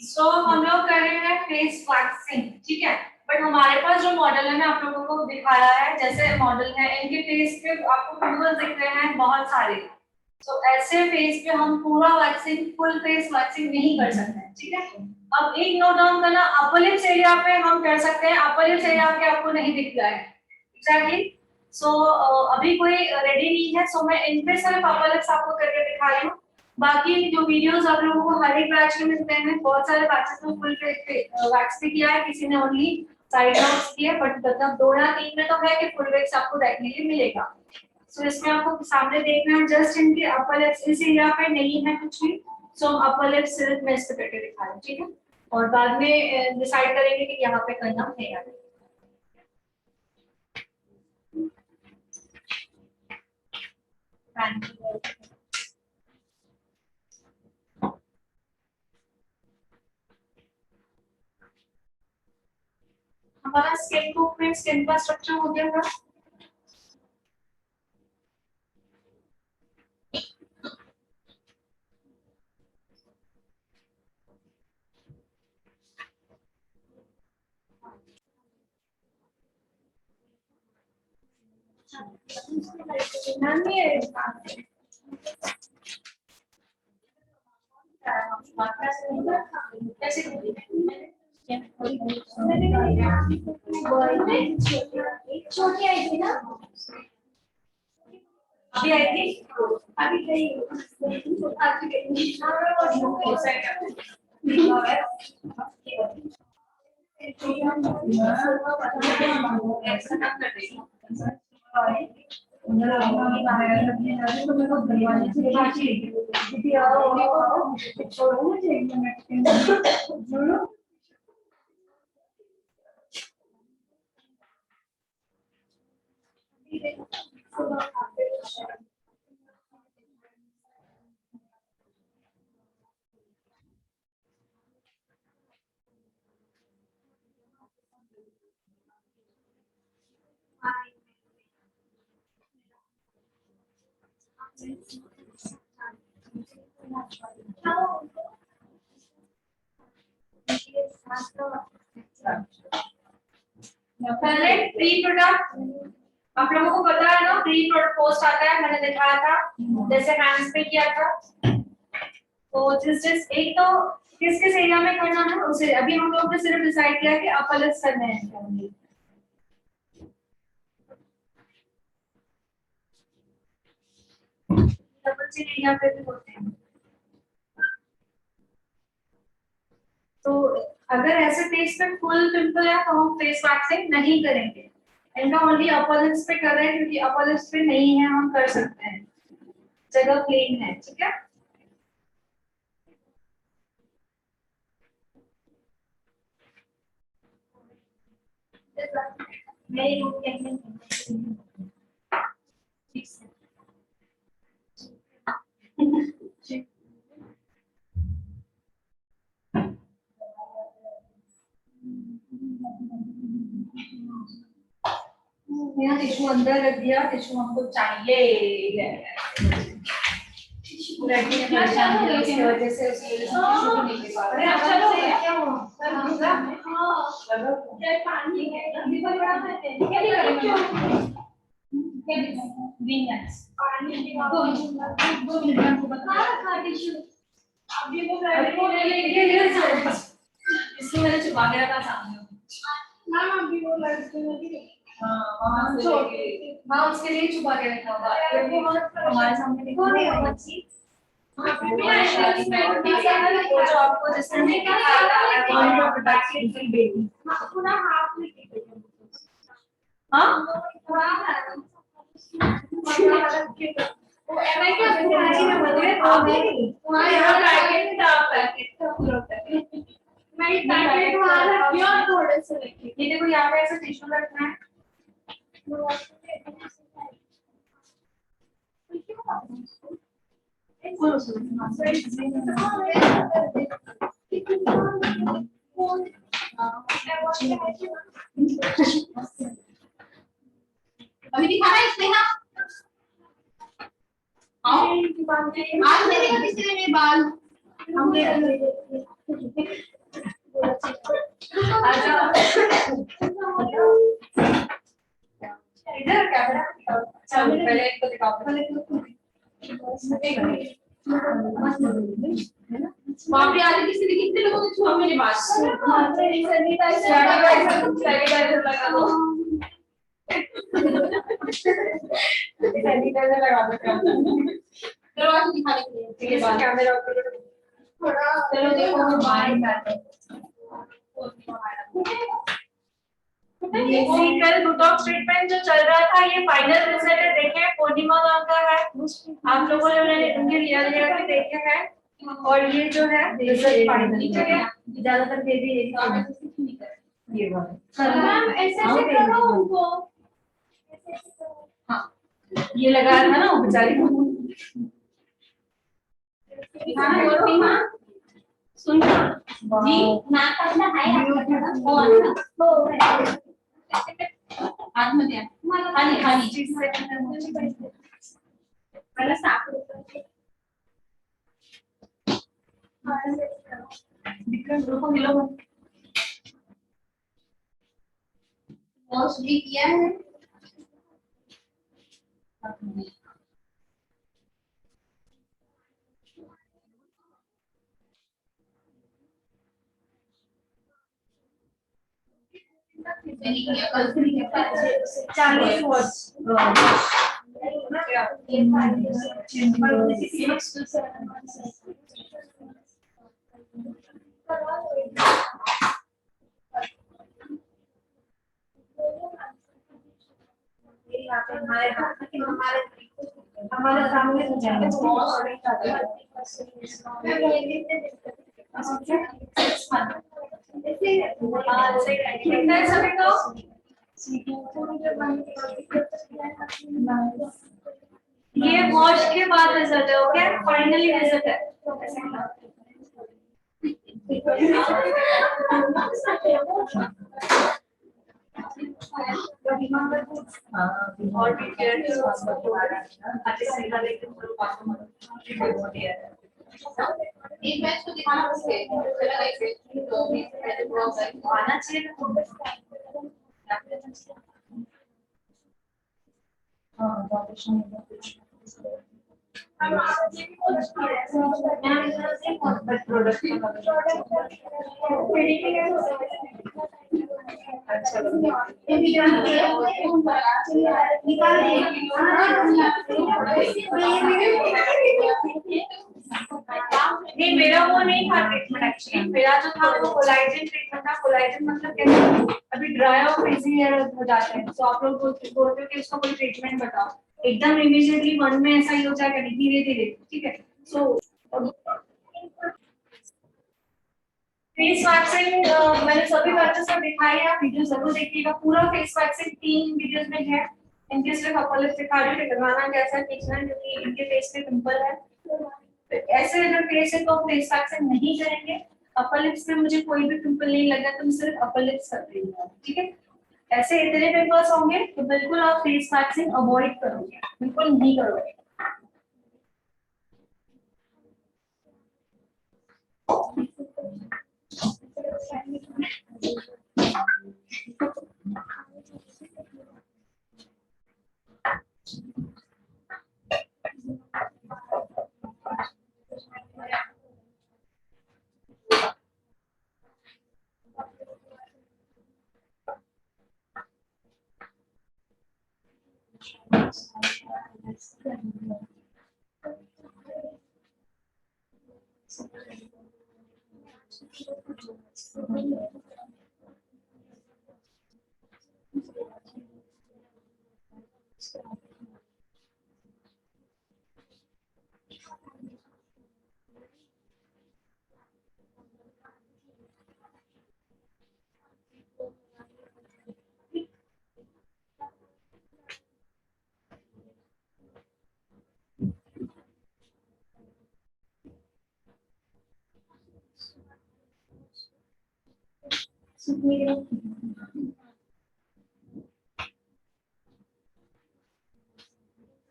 सो हम लोग कर रहे हैं फेस वैक्सिंग, ठीक है। बट हमारे पास जो मॉडल है मैं आप लोगों को दिखाया है, जैसे मॉडल है इनके फेस पे आपको पिंपल्स दिख रहे हैं बहुत सारे। तो ऐसे फेस पे हम पूरा वैक्सिंग, फुल फेस वैक्सिंग नहीं कर सकते हैं, ठीक है। अब एक नोट डाउन करना, अपर लिप्स एरिया पे हम कर सकते हैं, अपर लिप्स एरिया पे आपको नहीं दिख रहा है एग्जैक्टली। सो अभी कोई रेडी नहीं है, सो मैं इन पे सिर्फ अपर लिप्स आपको करके दिखा रही हूँ। बाकी जो वीडियोस आप लोगों को हर एक बैच में मिलते हैं, बहुत सारे बैचेस में फुल वैक्स भी किया है, किसी ने ओनली साइड वैक्स किया, बट मतलब 2 या 3 में तो है कि फुल वैक्स आपको देखने के लिए मिलेगा। सो इसमें आपको सामने देखना है, जस्ट इनके अपर लिप्स इस एरिया पे नहीं है कुछ भी। सो हम अपर लिप्स सिर्फ मैं इस पे करके दिखा रही हूँ, ठीक है। और बाद में डिसाइड करेंगे कि यहाँ पे करना है या नहीं। हमारा स्किन को फिर स्किन का स्ट्रक्चर हो गया था। छोटी आई थी ना, अभी आई थी, अभी गई, अभी गई। पहले प्री प्रोडक्ट आप लोगों को पता है ना, प्री प्रोडक्ट पोस्ट आता है, मैंने दिखाया था जैसे हैंड्स पे किया था। तो जिस एक तो किस किस एरिया में करना है उसे अभी हम लोग ने सिर्फ डिसाइड किया कि अपर लिप्स करने हैं। बच्चे एरिया पे भी होते हैं। तो अगर ऐसे फेस पे फुल पिंपल है तो हम फेस वैक्सिंग नहीं करेंगे, इनका ओनली अपर लिप्स पे कर रहे हैं क्योंकि अपर लिप्स पे नहीं है, हम कर सकते हैं, जगह प्लेन है, ठीक है। नहीं मेरा टिश्यू अंदर रख दिया, टिश्यू हमको चाहिए। लड़की ने परेशान किया इसकी वजह से उसी टिश्यू को नहीं दे पा रहे। चलो क्या हुआ? क्या पानी है? अभी तो बड़ा है, क्या करेंगे? विंगस पानी दो मिनट में आपको बता रखा टिश्यू। अभी वो लड़की इसको मैंने छुपा के रखा सामने। मैम अभी वो लड़की ने वहाँ उसके लिए छुपा के रखा होगा, हमारे सामने देखो नहीं होगा चीज। जो आपको जिसने नहीं कहा बेबी पूरा हाफ में वो एमआई क्या तुम्हारी में बने तुम्हारे यहाँ पैकेट था, पैकेट था पूरा पैकेट। मैं पैकेट वहाँ रखी और थोड़े से रखी। ये देखो यहाँ पे ऐसा टिश्यू रखना है। अभी दिखाना है इसमें ना। आज मेरे किसी ने भी बाल हम इधर कैमरा चलो पहले इनको दिखाओ वहाँ पे आज किसी ने कितने लोगों ने छुआ मेरे बाल सैनिटाइजर लगा दो सैनिटाइजर लगा दो दरवाजे दिखाने के लिए ठीक है कैमरा थोड़ा चलो देखो हम बाहर जाते हैं कल बुटॉक्स ट्रीटमेंट जो चल रहा था ये फाइनल रिजल्ट है देखें पूर्णिमा मैम का है आप लोगों ने उनके रियल हेयर भी देखे हैं और ये जो है रिजल्ट फाइनल ठीक है ज्यादातर बेबी ये वाला मैम ऐसे करो उनको हाँ ये लगाया था ना वो बेचारी को हाँ सुन जी ना करना है हो हाथ में दिया खाली खाली चीज से पहले साफ दिक्कत रुको मिलो वॉश भी किया है कल से 40 वर्ष हमारे सामने हो जाएंगे सभी को ये वॉश के बाद रिजल्ट है ओके फाइनली रिजल्ट है और भी केयर एक मैच को दिखाना उसके चला ऐसे तो भी आना चाहिए नहीं मेरा वो नहीं था ट्रीटमेंट एक्चुअली मेरा जो था वो कोलाजन ट्रीटमेंट था कोलाजन मतलब कैसे अभी ड्राई और फ्रीजी हेयर हो जाते हैं तो आप लोग बोलते हो कि इसका कोई ट्रीटमेंट बताओ एकदम इमीडिएटली मन में ऐसा ही हो जाएगा नहीं धीरे धीरे ठीक है सो फेस वैक्सिंग मैंने सभी बच्चों से दिखाई है वीडियो जरूर देखिएगा पूरा फेस वैक्सिंग 3 वीडियोस में है इनके सिर्फ अपर लिप दिखा रही हूँ लगवाना कैसा खींचना है क्योंकि इनके फेस पे पिंपल है ऐसे अगर फेस है तो फेस वैक्सिंग नहीं करेंगे अपर लिप्स में मुझे कोई भी पिंपल नहीं लगा तो मैं सिर्फ अपर लिप्स कर रही हूँ ठीक है ऐसे इतने पिंपल्स होंगे तो बिल्कुल आप फेस वैक्सिंग अवॉइड करोगे बिल्कुल नहीं करोगे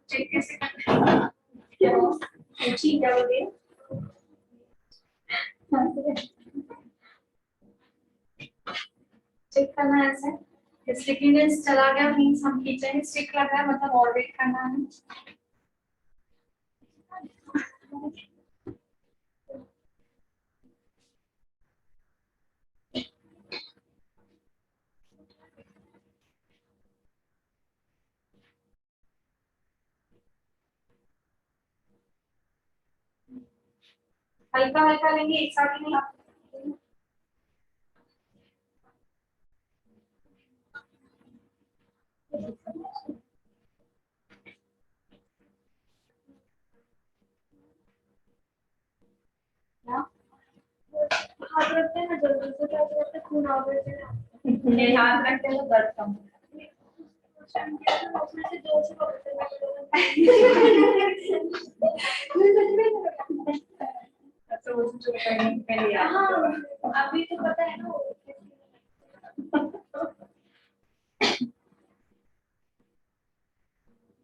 चेक कैसे करना है ठीक है बोलिए। चेक करना है ऐसे, स्टिकीनेस चला गया मीन्स हम किचन में स्टिक लगा है, मतलब और वेट करना है। हल्का हल्का लेंगे, एक साथ ही नहीं। हाथ रखते हैं ना जल्दी से, क्या करते हैं खून आ जाता है। ये हाथ रखते हैं तो दर्द कम उसमें से जोर से पकड़ते तो वो जो पहले अभी तो पता है ना।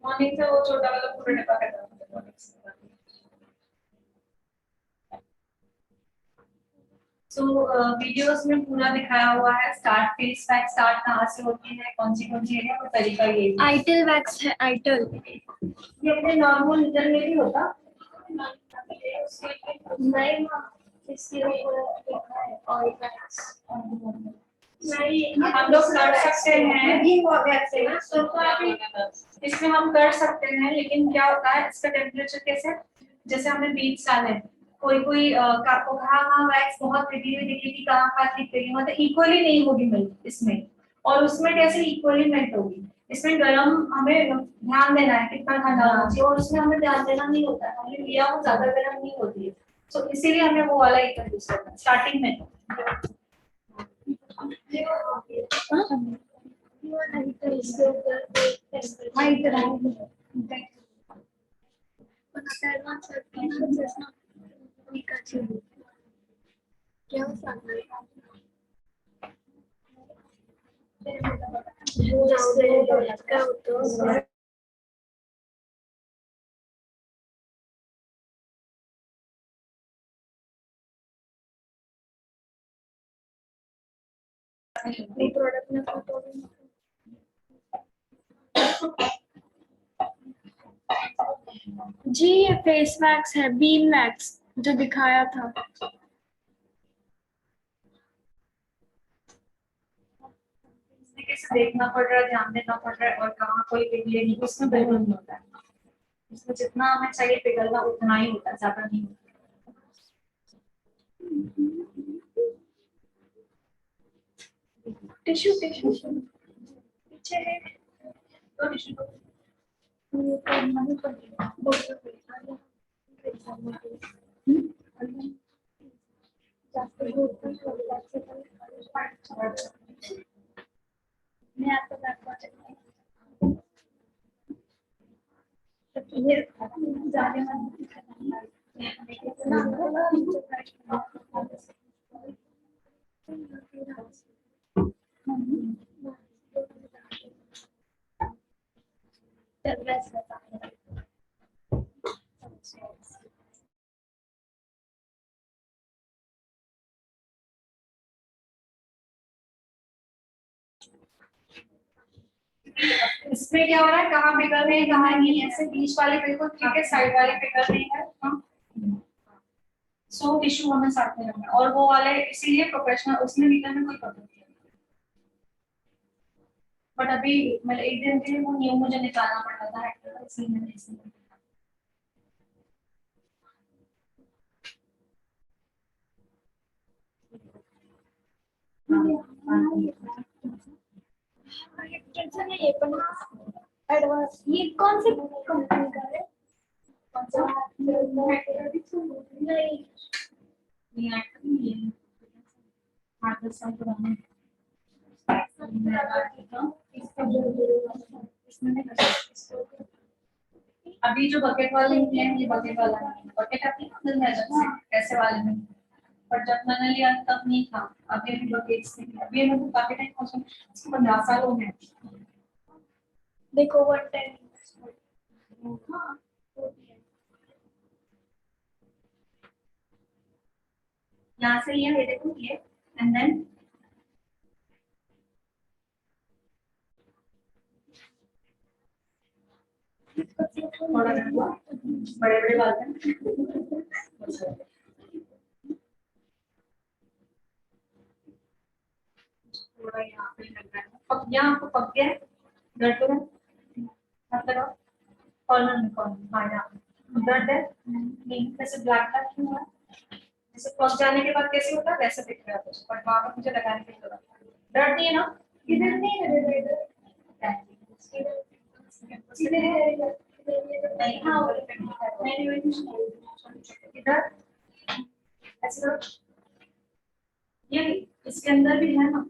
मॉर्निंग से वो छोटा वाला पूरा डब्बा खत्म हो गया। सो वीडियोस में पूरा दिखाया हुआ है, स्टार्ट फेस पैक स्टार्ट कहाँ से होती है, कौन सी एरिया और तरीका ये आइटल वैक्स है। आइटल ये अपने नॉर्मल लीटर में भी होता नहीं इसकी ऑयल वैक्स नहीं हम लोग कर सकते हैं तो आप इसमें हम कर सकते हैं, लेकिन क्या होता है इसका टेम्परेचर कैसे, जैसे हमने बीच डाले, कोई कोई आपको कहा वैक्स बहुत पिटी हुई दिखेगी, कहाँ ठीक दिखेगी, मतलब इक्वली नहीं होगी मिल्क इसमें, और उसमें कैसे इक्वली मेल्ट होगी। इसमें गर्म हमें ध्यान देना है कितना ठंडा होना चाहिए, और उसमें हमें ध्यान देना नहीं होता है, हमने लिया वो ज्यादा गर्म नहीं होती है, तो इसीलिए हमें वो वाला एक यूज करना है स्टार्टिंग में। प्रोडक्ट में जी ये फेस वैक्स है, बीन वैक्स जो दिखाया था। कैसे देखना पड़ रहा है, ध्यान देना पड़ रहा है, और कहाँ कोई पिघले नहीं, उसमें बिल्कुल नहीं होता है। इसमें जितना हमें चाहिए पिघलना उतना ही होता है, ज्यादा नहीं होता। टिश्यू टिश्यू पीछे है तो टिश्यू मैं आपको ये जाने इसमें क्या हो रहा है, कहाँ पिघल रहे हैं कहाँ नहीं, ऐसे बीच वाले बिल्कुल ठीक है, साइड वाले पिघल नहीं है। सो टिश्यू हमें साथ में रखना है, और वो वाले इसीलिए प्रोफेशनल उसमें मीटर में कोई प्रॉब्लम नहीं है। बट अभी मतलब एक दिन के लिए वो न्यू मुझे निकालना पड़ रहा था, इसलिए मैंने इसलिए ये एडवांस ये कौन सी कंपनी का है? नहीं अभी जो बकेट वाले हैं ये बकेट वाला नहीं है, बकेट अपनी अंदर में अलग से ऐसे वाले में, पर जब मैंने लिया तब नहीं था, अभी अभी बकेट से अभी मैं तो काफी टाइम पहुंचा, इसको 15 साल हो गए। देखो 110 हाँ यहाँ से ये देखो ये, एंड देन थोड़ा बड़े बड़े बाल हैं, थोड़ा यहाँ पे लग रहा है, पक यहाँ आपको पक गया है, दर्द हो रहा है, हाथ लगाओ, कॉर्नर में कॉर्नर, हाँ यहाँ दर्द है नहीं, वैसे ब्लैक ब्लैक क्यों हुआ है? जैसे पक जाने के बाद कैसे होता है वैसे दिख रहा है कुछ, बट वहाँ पे मुझे लगाने की जरूरत है, दर्द नहीं है ना? इधर नहीं है, इधर नहीं, हाँ नहीं इधर ऐसे करो, ये इसके अंदर भी है ना,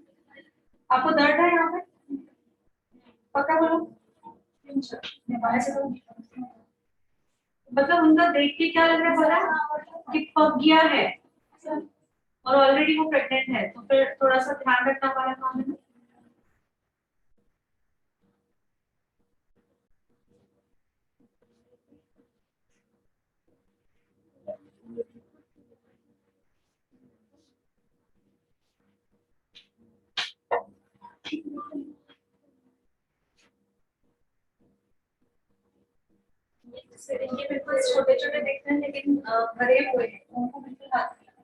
आपको दर्द है यहाँ पे? पक्का बोलो, ऐसे करो, मतलब उनका देख के क्या लग रहा है पता है कि पक गया है और ऑलरेडी वो प्रेग्नेंट है, तो फिर थोड़ा सा ध्यान रखना पड़ा काम में। ये बिल्कुल छोटे छोटे दिखते हैं लेकिन भरे हुए हैं, उनको बिल्कुल हाथ नहीं लगाना।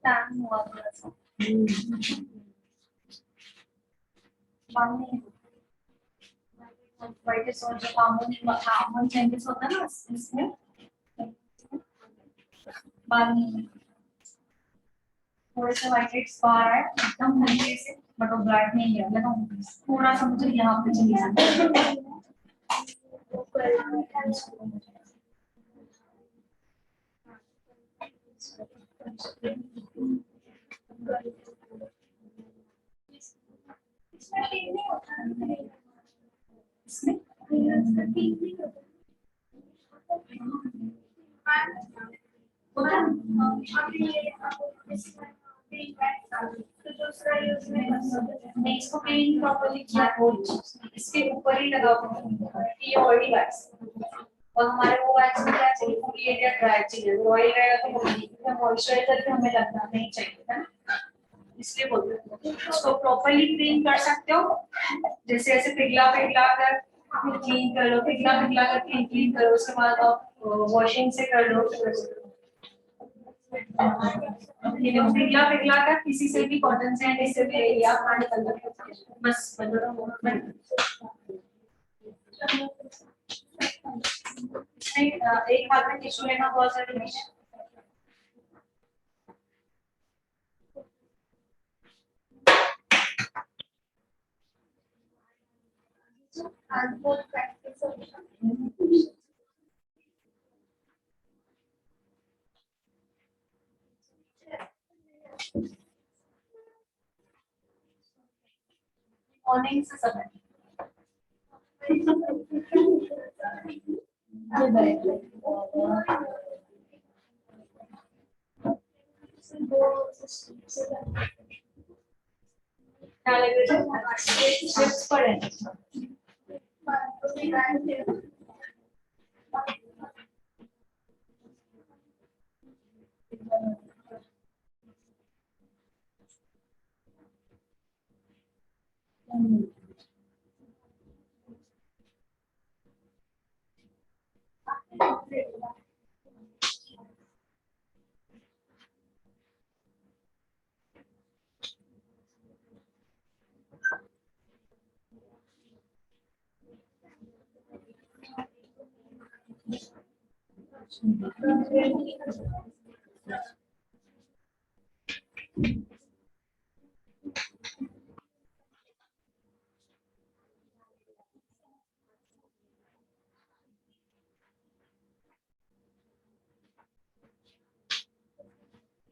टाइम हुआ थोड़ा सा, बाल नहीं वाइटिस और जो हार्मोन चेंजेस होता है ना इसमें बाल नहीं, थोड़े से वाइट हेड्स बाहर आए एकदम हल्के से, बट वो ब्लैक नहीं है, मतलब थोड़ा सा मुझे यहाँ पे चाहिए। इसमें नहीं, इसको क्लीन प्रॉपर्ली किया हो, इसके ऊपर ही लगाओ ये ऑयली वैक्स, और हमारे वो वैक्स में क्या चाहिए, पूरी एरिया ड्राई चाहिए, ऑयल रहेगा तो मॉइस्चराइजर भी हमें लगना नहीं चाहिए है ना, इसलिए बोलते हैं इसको प्रॉपर्ली क्लीन कर सकते हो, जैसे ऐसे पिघला पिघला कर क्लीन कर लो, पिघला पिघला कर क्लीन करो, उसके बाद आप वॉशिंग से कर लो, पिघला पिघला कर किसी से भी कॉटन से इससे भी एरिया बाहर निकल जाए, बस एक हाथ में टिश्यू लेना बहुत जरूरी है। मॉर्निंग से सब है क्या लगे शिफ्ट पर है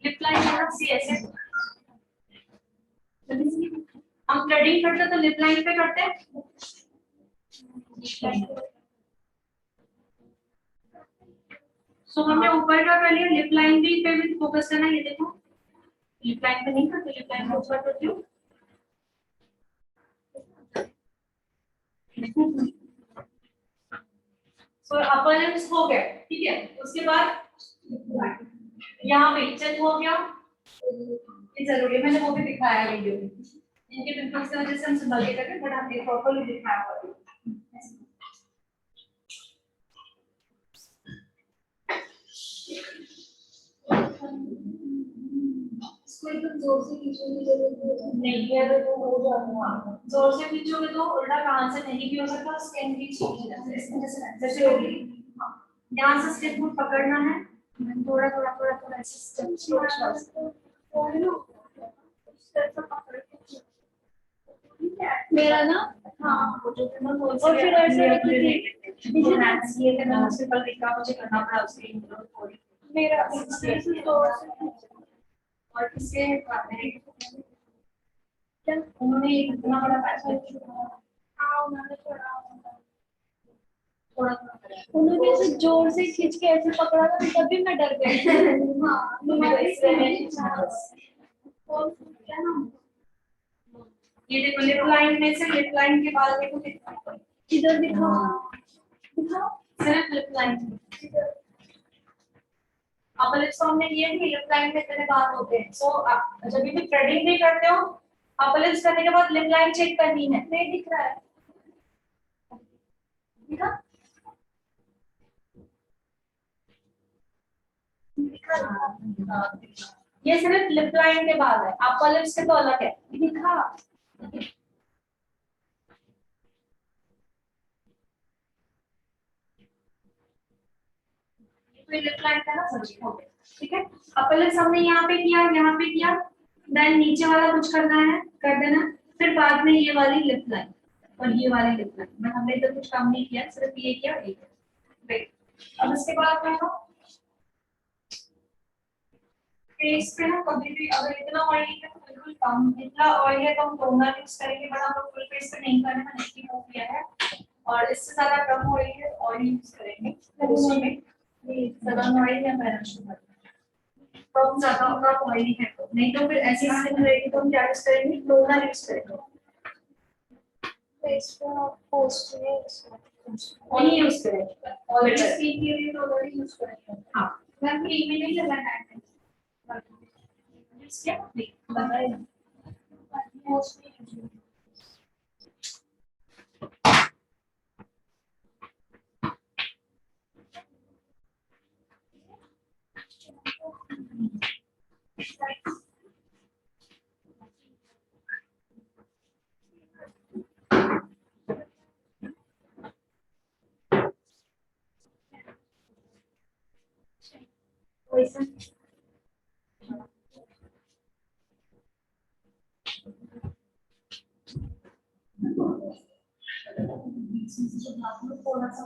लिप लाइन सी ऐसे हम थ्रेडिंग करते तो लिप लाइन पे करते हैं, सो हमने ऊपर का कर लिया, लिप लाइन भी पे भी फोकस करना है। ये देखो लिप लाइन पे नहीं करते, लिप लाइन पे ऊपर करती हूँ। सो अपर लिप्स हो गए, ठीक है। उसके बाद यहाँ पे चेक हो गया, ये जरूरी है, मैंने वो भी दिखाया वीडियो में। इनके पिंपल्स की वजह से हम संभाल के करते, बट हमने प्रॉपर्ली दिखाया हुआ है। इसको एकदम जोर से खींचने की जरूरत नहीं है तो हो जाएगा, जोर से खींचोगे तो उल्टा कहाँ से नहीं भी हो सकता, स्किन भी छूट जाती है जैसे होगी। यहाँ से स्टिप फुट पकड़ना है, थोड़ा थोड़ा थोड़ा थोड़ा ऐसे स्टिप मेरा ना। हाँ वो जो मैं बोल और फिर ऐसा है कि ये तो मैं उसके पर लिखा, मुझे करना पड़ा उसके इंट्रो थोड़ी मेरा से जोर से और इससे क्या उन्होंने इतना बड़ा पैसा उन्होंने थोड़ा उन्होंने ऐसे जोर से खींच के ऐसे पकड़ा था, तभी मैं डर गई। हाँ क्या नाम? ये देखो लिप लाइन में से, लिप लाइन के बाद देखो कितना इधर दिखाओ दिखाओ। सिर्फ लिप लाइन। अपर लिप्स हमने किए कि लिप लाइन में इतने बात होते हैं। सो आप जब भी थ्रेडिंग भी करते हो, अपर लिप्स करने के बाद लिप लाइन चेक करनी है। नहीं दिख रहा है, दिखा ये सिर्फ लिप लाइन के बाद है, अपर लिप्स के तो अलग है। दिखा। तो लिप लाइन का ना समझिए हो गया, ठीक है। अपर लिप्स हमने यहाँ पे किया, यहाँ पे किया, देन नीचे वाला कुछ करना है, कर देना, फिर बाद में ये वाली लिप लाइन और ये वाली लिप लाइन। बट हमने इधर कुछ काम नहीं किया, सिर्फ ये किया, ये किया। अब इसके बाद मैं फेस पे ना कभी भी अगर इतना ऑयली है तो बिल्कुल कम, इतना ऑयल है तो हम टोनर यूज करेंगे, बट हम फुल फेस पे नहीं करने का नहीं किया है। और इससे ज्यादा कम ऑयल है ऑयल यूज करेंगे, तो उसमें सदन ऑयल या पैराशूट तो हम ज्यादा होगा ऑयली है तो, नहीं तो फिर ऐसी स्किन रहेगी तो हम क्या यूज करेंगे, टोनर यूज करेंगे। फेस पे पोस्ट ऑयल यूज करेंगे, ऑयल स्किन के लिए टोनर यूज करेंगे। हाँ मैं क्रीम में नहीं लगाना है, यूज किया लगाया मोस्टली वैसा थोड़ा सा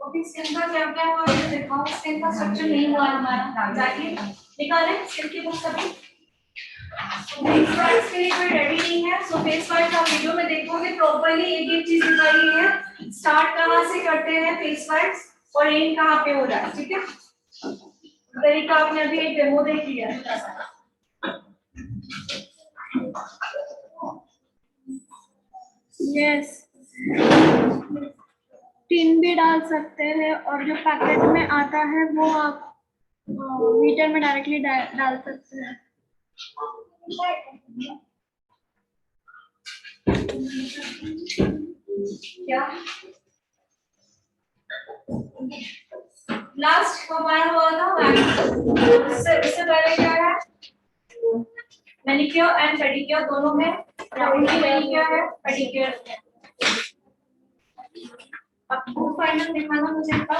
ओके। स्किन का क्या क्या हुआ ये दिखाओ, स्किन का स्ट्रक्चर नहीं हुआ हमारा, जाइए निकालें स्किन की बुक सभी। फेस वाइज के लिए कोई रेडी नहीं है, सो फेस वाइज आप वीडियो में देखोगे प्रॉपर्ली एक एक चीज दिखाई गई है, स्टार्ट कहाँ से करते हैं फेस वाइज और एंड कहाँ पे हो रहा है, ठीक है। तरीका आपने अभी एक डेमो देख लिया। यस टिन भी डाल सकते हैं, और जो पैकेट में आता है वो आप मीटर में डायरेक्टली डाल सकते हैं। क्या लास्ट हमारा हुआ था उससे पहले क्या है, मैनिक्योर एंड पेडिक्योर दोनों में, मैनिक्योर है पेडिक्योर है। अब वो फाइनल दिखाना मुझे का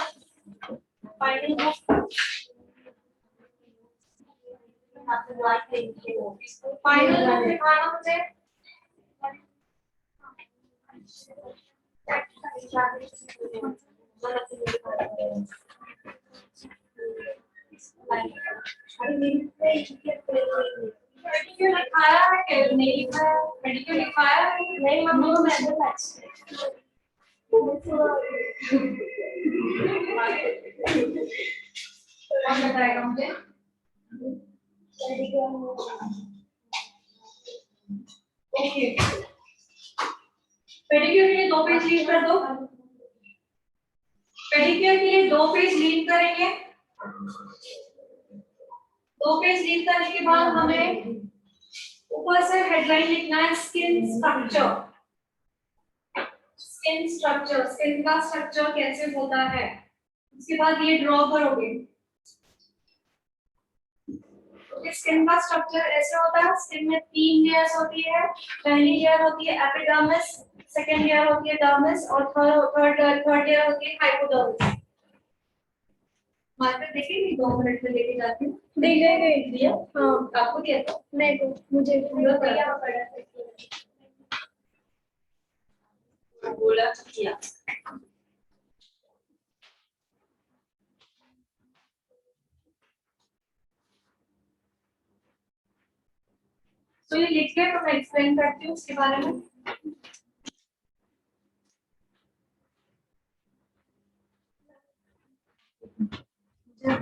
फाइनल फाइनल दिखाना मुझे मेडिक्योर लिखाया है, नहीं लिखा है, मेडिक्योर लिखाया है नहीं मम्मी वो मैंने पैच कौन बताएगा मुझे? ओके, पेडिक्योर के लिए 2 पेज लीड कर दो। पेडिक्योर के लिए 2 पेज लीड करेंगे। 2 पेज लीड करने के बाद हमें ऊपर से हेडलाइन लिखना है, skin structure. Skin structure, skin का स्ट्रक्चर कैसे होता है, उसके बाद ये ड्रॉ करोगे। स्किन का स्ट्रक्चर ऐसे होता है, स्किन में 3 लेयर्स होती है। पहली लेयर होती है एपिडर्मिस, सेकंड लेयर होती है डर्मिस और थर्ड लेयर होती है हाइपोडर्मिस। मार्कर देखेंगे, 2 मिनट में लेके जाती हूँ। दिया हाँ, आपको दिया था? मेरे को मुझे यहाँ पड़ा बोला किया। तो ये लिख के तो मैं एक्सप्लेन करती हूँ उसके बारे में।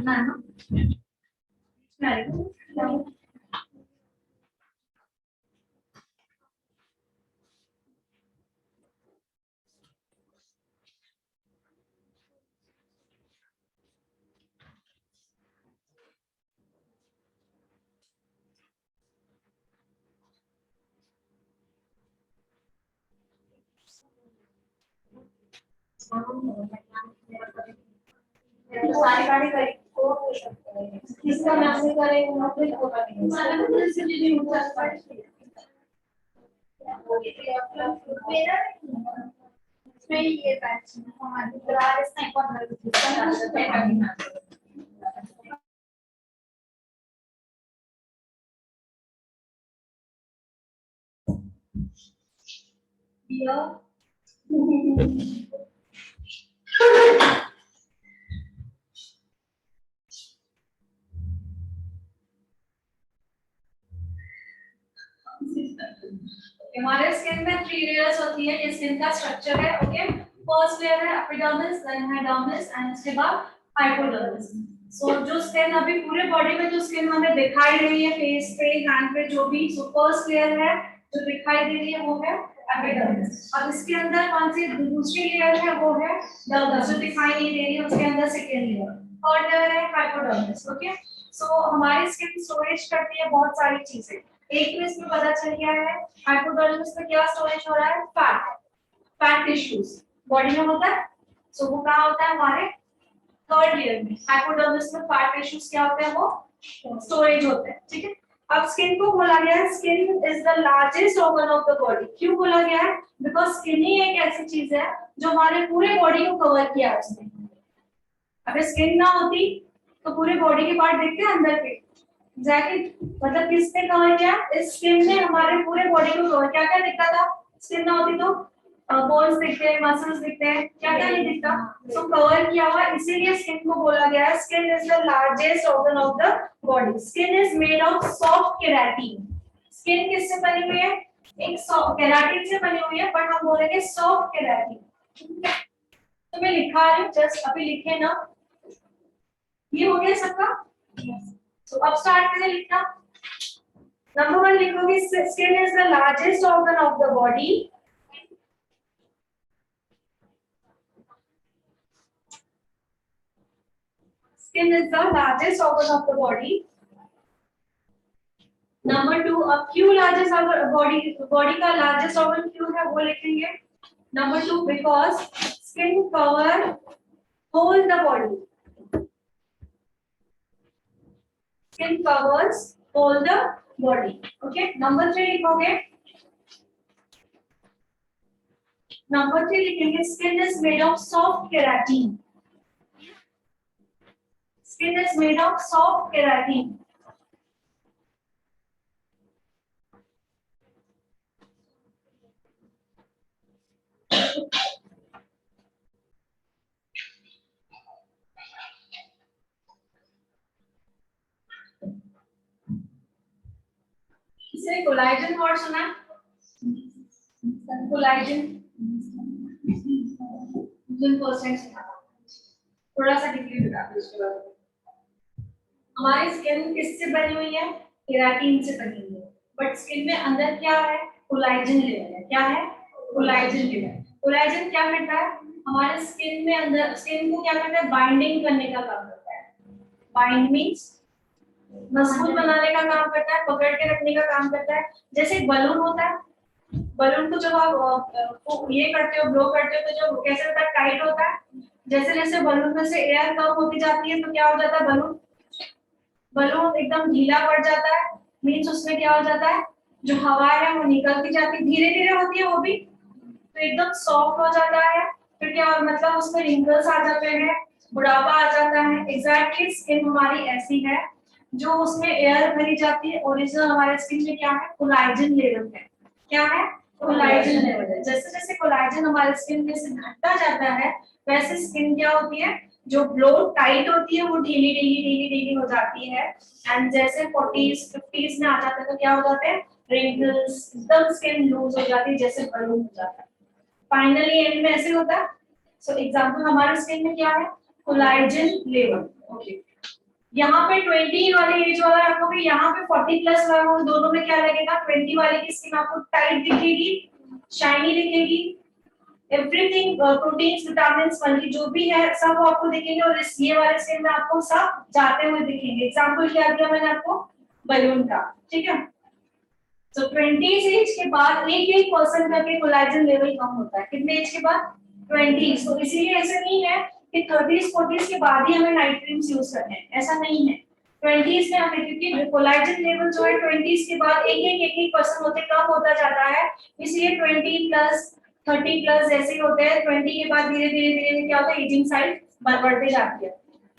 ना सारी गाड़ी करी को किसका नाम से करेंगे वो कुछ होगा नहीं। मेरा इसमें ये पैच हमारे द्वारा इसमें हमारे स्किन में 3 लेयर्स होती है, ये स्किन का स्ट्रक्चर है। ओके, फर्स्ट लेयर है एपिडर्मिस, देन है डर्मिस एंड उसके बाद हाइपोडर्मिस। सो जो स्किन अभी पूरे बॉडी में जो स्किन हमें दिखाई रही है, फेस पे, हैंड पे, जो भी, सो फर्स्ट लेयर है जो दिखाई दे रही है वो है एपिडर्मिस। और इसके अंदर कौन सी दूसरी लेयर है वो है डर्मिस, जो दिखाई नहीं दे रही है, उसके अंदर सेकेंड लेयर। थर्ड लेयर है हाइपोडर्मिस। ओके, सो हमारी स्किन स्टोरेज करती है बहुत सारी चीजें। एक में इसमें पता चल गया है हाइपोडर्मिस में क्या स्टोरेज हो रहा है, फैट टिश्यूज बॉडी में होता है। सो वो कहाँ होता है, हमारे थर्ड लेयर में। हाइपोडर्मिस में फैट टिश्यूज क्या होते हैं, वो स्टोरेज होते हैं। ठीक है, अब स्किन को बोला गया है skin is the largest organ of the body. क्यों बोला गया है, बिकॉज स्किन ही एक ऐसी चीज है जो हमारे पूरे बॉडी को कवर किया है उसने। अगर स्किन ना होती तो पूरे बॉडी के पार्ट देखते हैं अंदर के, एग्जैक्टली मतलब किसने कवर किया, इस स्किन ने हमारे पूरे बॉडी को कवर। क्या क्या दिखता था, स्किन ना होती तो बोन्स दिखते हैं, मसल्स दिखते हैं, क्या क्या नहीं दिखता, तो कवर किया हुआ, इसीलिए स्किन को बोला गया है skin is the largest organ of the body. Skin is made of soft keratin. Skin किससे बनी हुई है, एक सॉफ्ट केराटिन से बनी हुई है, बट हम बोलेंगे सॉफ्ट केराटिन। तो मैं लिखा रही हूँ, जस्ट अभी लिखे ना, ये हो गया सबका। तो अब स्टार्ट करें लिखना। नंबर 1 लिखोगे skin is the largest organ of the body. Skin is the largest organ of the body. Number 2, अब क्यों लार्जेस्ट ऑर्गन, बॉडी का लार्जेस्ट ऑर्गन क्यों है वो लिखेंगे। Number 2, because skin cover whole the body. Skin covers all the body. Okay. Number 3 लिखोगे। Number 3 लिखेंगे skin is made of soft keratin. Skin is made of soft keratin. इसे collagen word सुना? Collagen %, थोड़ा सा डिग्री बता दो इसके बारे में। हमारी स्किन किससे बनी हुई है? केराटिन से बनी हुई है, बट स्किन में अंदर क्या है? कोलाजन लेवल है। क्या है? Collagen level. कोलाजन क्या करता है? हमारे स्किन में अंदर स्किन को क्या करता है? बाइंडिंग करने का काम करता है। बाइंड मींस मजबूत बनाने का काम करता है, पकड़ के रखने का काम करता है। जैसे एक बलून होता है, बलून को जब आप ये करते हो, ब्लो करते हो, तो जो कैसे होता है? टाइट होता है। जैसे जैसे बलून में से एयर कम होती जाती है तो क्या हो जाता है? बलून बलून एकदम ढीला पड़ जाता है। मीन्स उसमें क्या हो जाता है? जो हवा है वो निकलती जाती, धीरे धीरे होती है वो भी, तो एकदम सॉफ्ट हो जाता है। फिर क्या मतलब उसमें रिंकल्स आ जाते हैं, बुढ़ापा आ जाता है। एग्जैक्टली स्किन हमारी ऐसी है, जो उसमें एयर भरी जाती है। ओरिजिनल हमारे स्किन में क्या है? कोलाजन लेवल है। क्या है? कोलाजन लेवल है। जैसे जैसे कोलाजन हमारे स्किन में से घटता जाता है, वैसे स्किन क्या होती है? जो ब्लो टाइट होती है वो ढीली ढीली ढीली ढीली हो जाती है। एंड जैसे 40s 50s में आ जाते हैं तो क्या हो जाते हैं? रिंकल्स, एकदम स्किन लूज हो जाती है, जैसे बलून हो जाता है। फाइनली एंड में ऐसे होता है। सो एग्जांपल हमारे स्किन में क्या है? Collagen level. ओके, यहाँ पे 20 वाले एज वाला रखोगे, यहाँ पे 40 प्लस वाला, दोनों में क्या लगेगा? 20 वाले की स्किन आपको टाइट दिखेगी, शाइनी दिखेगी, एवरीथिंग प्रोटीन्स विटामिन्स वाली जो भी है सब आपको दिखेंगे, और इस ये वाले स्किन में आपको सब जाते हुए दिखेंगे। एग्जांपल क्या दिया मैंने आपको? बलून का। ठीक है, तो 20 एज के बाद 1% करके कोलेजन लेवल कम होता है। कितने एज के बाद? 20। तो इसीलिए ऐसा नहीं है कि 30s 40s के बाद ही हमें नाइट क्रीम्स यूज करने हैं, ऐसा नहीं है। 20s में हमें, क्योंकि कोलेजन लेवल जो है 20s के बाद 1% होते कम होता जाता है, इसलिए 20 प्लस 30 प्लस जैसे ही होते हैं, 20 के बाद धीरे धीरे धीरे क्या होता है? एजिंग साइड बढ़ते जाती है।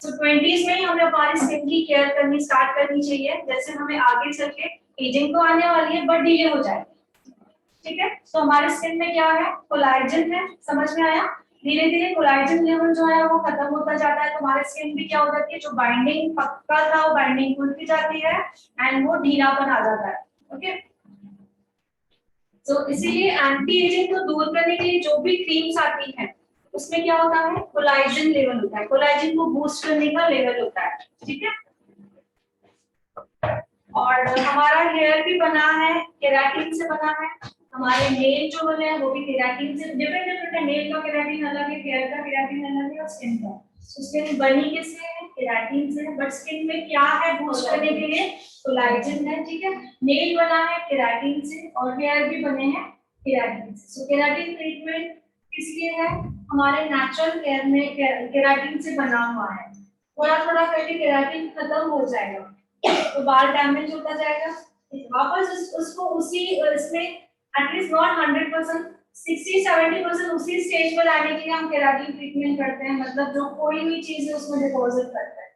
तो 20s में ही हमें हमारी स्किन की केयर करनी स्टार्ट करनी चाहिए, जैसे हमें आगे चल के एजिंग तो आने वाली है बट डिले हो जाएगी। ठीक है, तो हमारे स्किन में क्या है? कोलाजन है। समझ में आया? धीरे धीरे कोलाजन लेवल जो है वो खत्म होता जाता है, तो हमारे स्किन भी क्या हो जाती है? जो बाइंडिंग पक्का था वो बाइंडिंग खुलती जाती है एंड वो ढीलापन आ जाता है। ओके, तो इसीलिए एंटी एजिंग को दूर करने के लिए जो भी क्रीम्स आती हैं उसमें क्या होता है? कोलाजन लेवल होता है, कोलाजन को बूस्ट करने का लेवल होता है। ठीक है, और हमारा हेयर भी बना है केराटिन से बना है। हमारे नेल जो बने हैं वो भी केराटिन से, डिफरेंट है। नेल का केराटिन अलग है, हेयर का केराटिन अलग है, और स्किन का। स्किन बनी किससे है? केराटिन से। बट स्किन में क्या है बूस्ट करने के लिए? कोलाजन है। ठीक है, नेल बना है केराटिन से और हेयर भी बने हैं केराटिन से। सो केराटिन ट्रीटमेंट किस लिए है? हमारे नेचुरल हेयर में केराटिन से बना हुआ है। थोड़ा थोड़ा करके केराटिन खत्म हो जाएगा तो बाल डैमेज होता जाएगा, वापस उसको उसी इसमें एटलीस्ट नॉट 100%, 60-70% उसी स्टेज पर लाने के लिए हम केराटिन ट्रीटमेंट करते हैं। मतलब जो कोई भी चीज है उसमें डिपॉजिट करते हैं।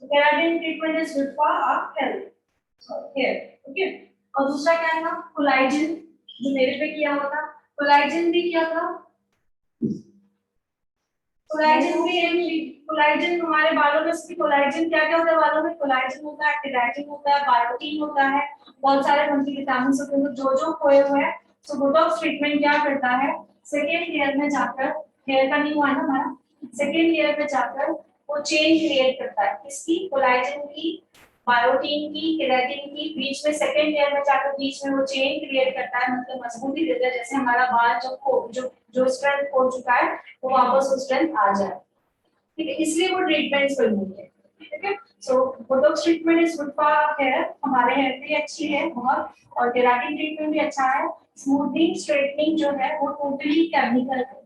तो keratin treatment is good for our hair. Okay, और दूसरा क्या था? कोलाजन, जो मेरे पे किया हुआ था। कोलाजन भी क्या था? कोलाजन भी कोलाजन हमारे बालों में से कोलाजन क्या क्या होता है? बालों में कोलाजन होता है, केराटिन होता है, बायोटिन होता है, बहुत सारे मल्टीविटामिन होते हैं जो जो खोए हुए हैं। सो बोटॉक्स ट्रीटमेंट क्या करता है? सेकेंड लेयर में जाकर, हेयर का नहीं हुआ ना हमारा, सेकेंड लेयर में जाकर वो चेन क्रिएट करता है। किसकी? कोलाजन की, बायोटिन की, केराटिन की, बीच में सेकेंड लेयर में जाकर बीच में वो चेन क्रिएट करता है, मतलब मजबूती देता है, जैसे हमारा बाल जो स्ट्रेंथ खो चुका है वो वापस वो स्ट्रेंथ आ जाए। ठीक है, इसलिए वो ट्रीटमेंट्स बनी है। ठीक है, so botox treatment is good for hair, हमारे हेयर भी अच्छी है बहुत, और केराटिन ट्रीटमेंट भी अच्छा है। स्मूथनिंग स्ट्रेटनिंग जो है वो टोटली केमिकल है।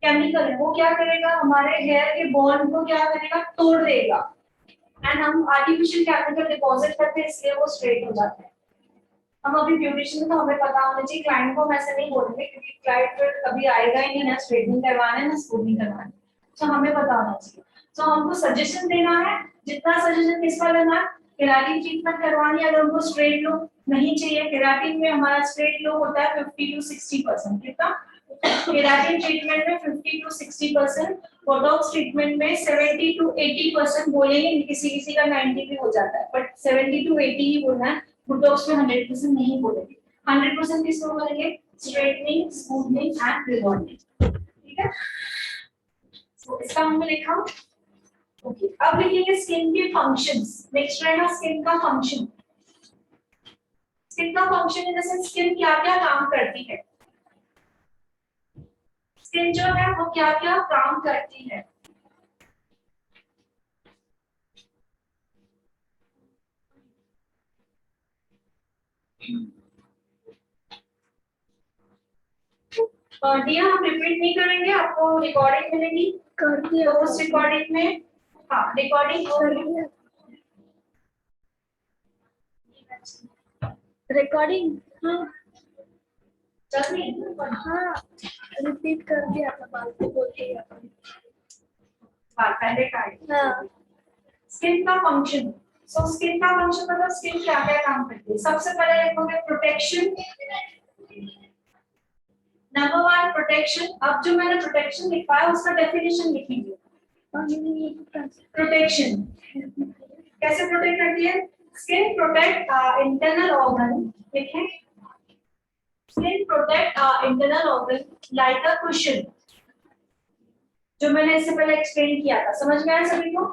केमिकल है, वो क्या करेगा? हमारे हेयर के बॉन्ड को क्या करेगा? तोड़ देगा, एंड हम आर्टिफिशियल केमिकल डिपॉजिट करते हैं, इसलिए वो स्ट्रेट हो जाते हैं। हम अभी ब्यूटिशियन तो हमें पता होना चाहिए, क्लाइंट को हम ऐसे नहीं बोलेंगे क्योंकि क्लाइंट फिर कभी आएगा ही नहीं ना स्ट्रेटनिंग करवाने ना स्मूथनिंग करवाने, तो हमें पता होना चाहिए। तो हमको सजेशन देना है, जितना सजेशन किसका लेना है? केराटिन ट्रीटमेंट करवानी है। अगर उनको स्ट्रेट लुक नहीं चाहिए, केराटिन में हमारा स्ट्रेट लुक होता है 50 to 60%। कितना? केराटिन ट्रीटमेंट में 50 to 60%, बोटॉक्स ट्रीटमेंट में 70 to 80% बोलेंगे, किसी किसी का 90 भी हो जाता है, बट 70 to 80 ही बोलना है। बोटॉक्स में 100% नहीं बोलेंगे। 100% किसको बोलेंगे? Straightening, smoothening and rebonding. ठीक है, तो इसका हमने लिखा। ओके, अब लिखेंगे स्किन के फंक्शंस। नेक्स्ट रहेगा स्किन का फंक्शन। स्किन का function in the sense skin क्या क्या काम करती है। स्किन जो है वो क्या क्या काम करती है। दिया हम रिपीट नहीं करेंगे, आपको रिकॉर्डिंग मिलेगी। कर दिया तो उस रिकॉर्डिंग में, हाँ रिकॉर्डिंग कर दिया रिकॉर्डिंग। हाँ चल रही है। हाँ रिपीट कर दिया था, बात तो बोलते हैं अपन। पहले का हाँ स्किन का फंक्शन। सो स्किन का फंक्शन मतलब स्किन क्या क्या काम करती है। सबसे पहले लिखोगे प्रोटेक्शन। Number 1 protection. अब जो मैंने प्रोटेक्शन लिखा है उसका डेफिनेशन लिखेंगे। प्रोटेक्शन कैसे प्रोटेक्ट करती है। Skin protect internal organ. लिखें, skin protect internal organ like a cushion. जो मैंने इससे पहले एक्सप्लेन किया था, समझ में आया सभी को।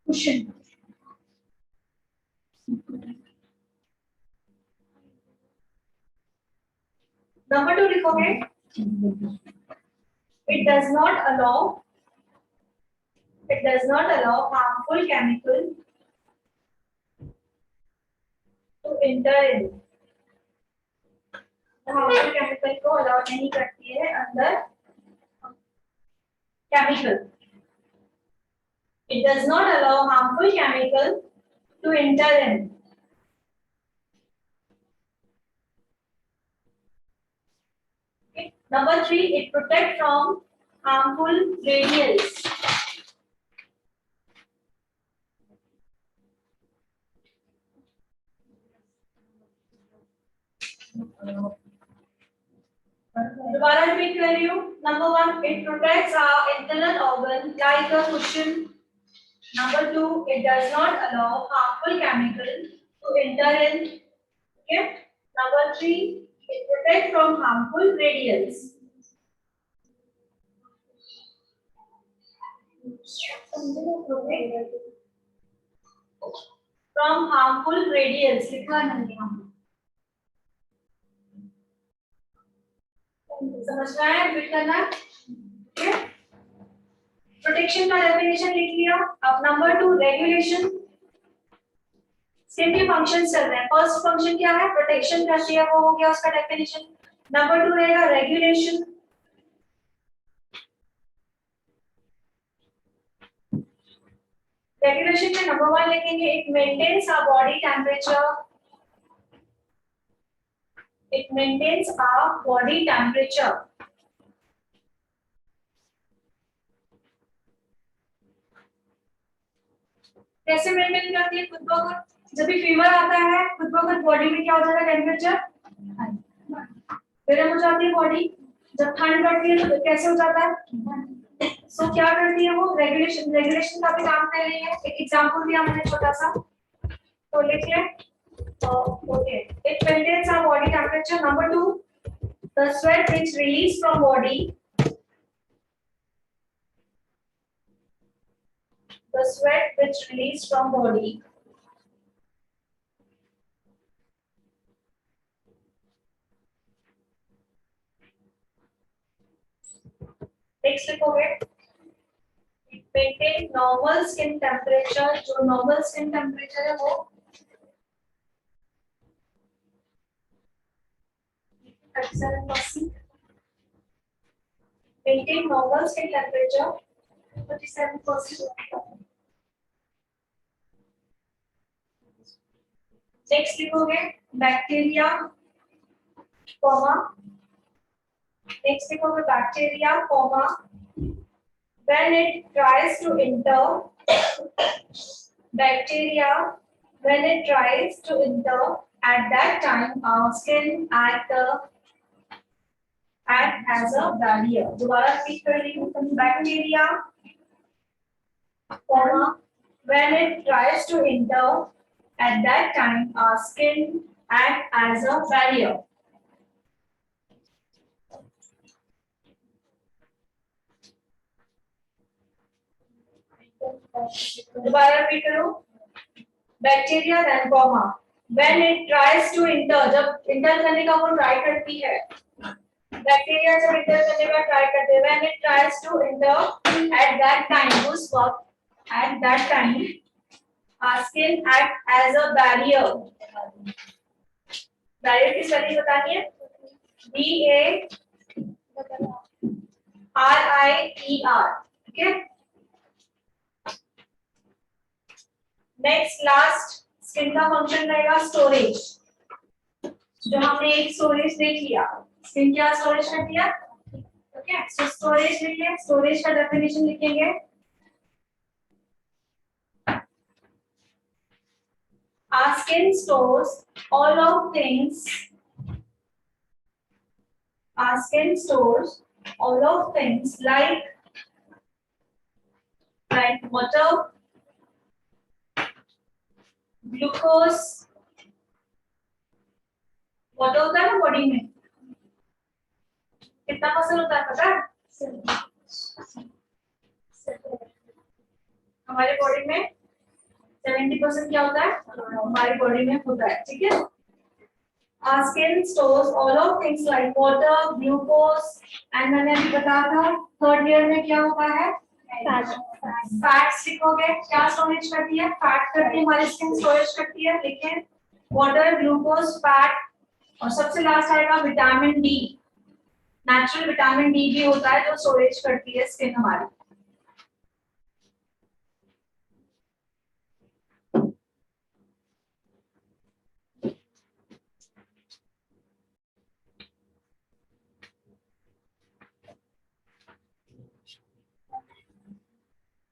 कुशन। नंबर 2 लिखोगे, it does not allow harmful chemical to enter in। harmful chemical को अलाउ नहीं करती है अंदर। chemical, it does not allow harmful chemical to enter in। Okay. Number 3, it protect from harmful radials। दोबारा repeat कर रही हूँ। Number 1, it protects our internal organ like a cushion। Number 2, it does not allow harmful chemical to enter in। Okay. Number 3, it protects from harmful radials। From harmful radials लिखा नहीं हम। समझ रहा है, रिपीट करना है। प्रोटेक्शन का definition लिख लिया। अब नंबर 2 रेगुलेशन। स्किन के फंक्शंस चल रहे हैं। फर्स्ट फंक्शन क्या है, प्रोटेक्शन करती है, वो हो गया उसका डेफिनेशन। नंबर 2 रहेगा रेगुलेशन। रेगुलेशन में नंबर 1 लिखेंगे, it maintains our body temperature. It maintains our body temperature. कैसे मेंटेन करती है खुद ब खुद। जब भी फीवर आता है खुद ब खुद बॉडी में क्या हो जाता है, टेम्परेचर गर्म हो जाती है बॉडी। जब ठंड बढ़ती है तो कैसे हो जाता है। सो क्या करती है वो, रेगुलेशन। रेगुलेशन का भी काम कर रही है। एक एग्जांपल दिया मैंने छोटा सा, तो लिखिए। Okay, it maintains our body temperature. Number 2, the sweat which release from body, the sweat which released from body next लिखोगे, it maintain normal skin temperature। जो normal skin temperature है वो 37%। maintain normal skin temperature 37%। Next लिखोगे bacteria, comma. Next लिखोगे bacteria, comma, when it tries to enter, bacteria when it tries to enter, at that time our skin act as a barrier। दोबारा repeat कर रही हूँ, bacteria, comma, when it tries to enter, At that time, our skin act as a barrier. दोबारा repeat करो. Bacteria then comma. When it tries to enter, जब enter करने का वो try करती है. Bacteria जब enter करने का try करते हैं, when it tries to enter, at that time, उस वक्त, at that time, our skin act as a barrier. Barrier की स्पेलिंग बतानी है. BARRIER. Okay. Next last skin का फंक्शन रहेगा स्टोरेज. जो हमने एक स्टोरेज देख लिया, स्किन क्या स्टोरेज कर दिया. ओके, सो स्टोरेज लिखिए. स्टोरेज का डेफिनेशन लिखेंगे. Our skin stores all of things. Our skin stores all of things like water, glucose. Water होता है ना बॉडी में, कितना % होता है पता है. हमारे बॉडी में 70% क्या होता है, हमारी बॉडी में होता है. ठीक है. Our skin stores all of things like water, glucose, and मैंने अभी बताया था थर्ड ईयर में क्या होता है, फैट. लिखोगे क्या स्टोरेज करती है, फैट करती है हमारी स्किन, स्टोरेज करती है. लेकिन वाटर, ग्लूकोज, फैट, और सबसे लास्ट आएगा vitamin D. Natural vitamin D भी होता है जो स्टोरेज करती है स्किन हमारी.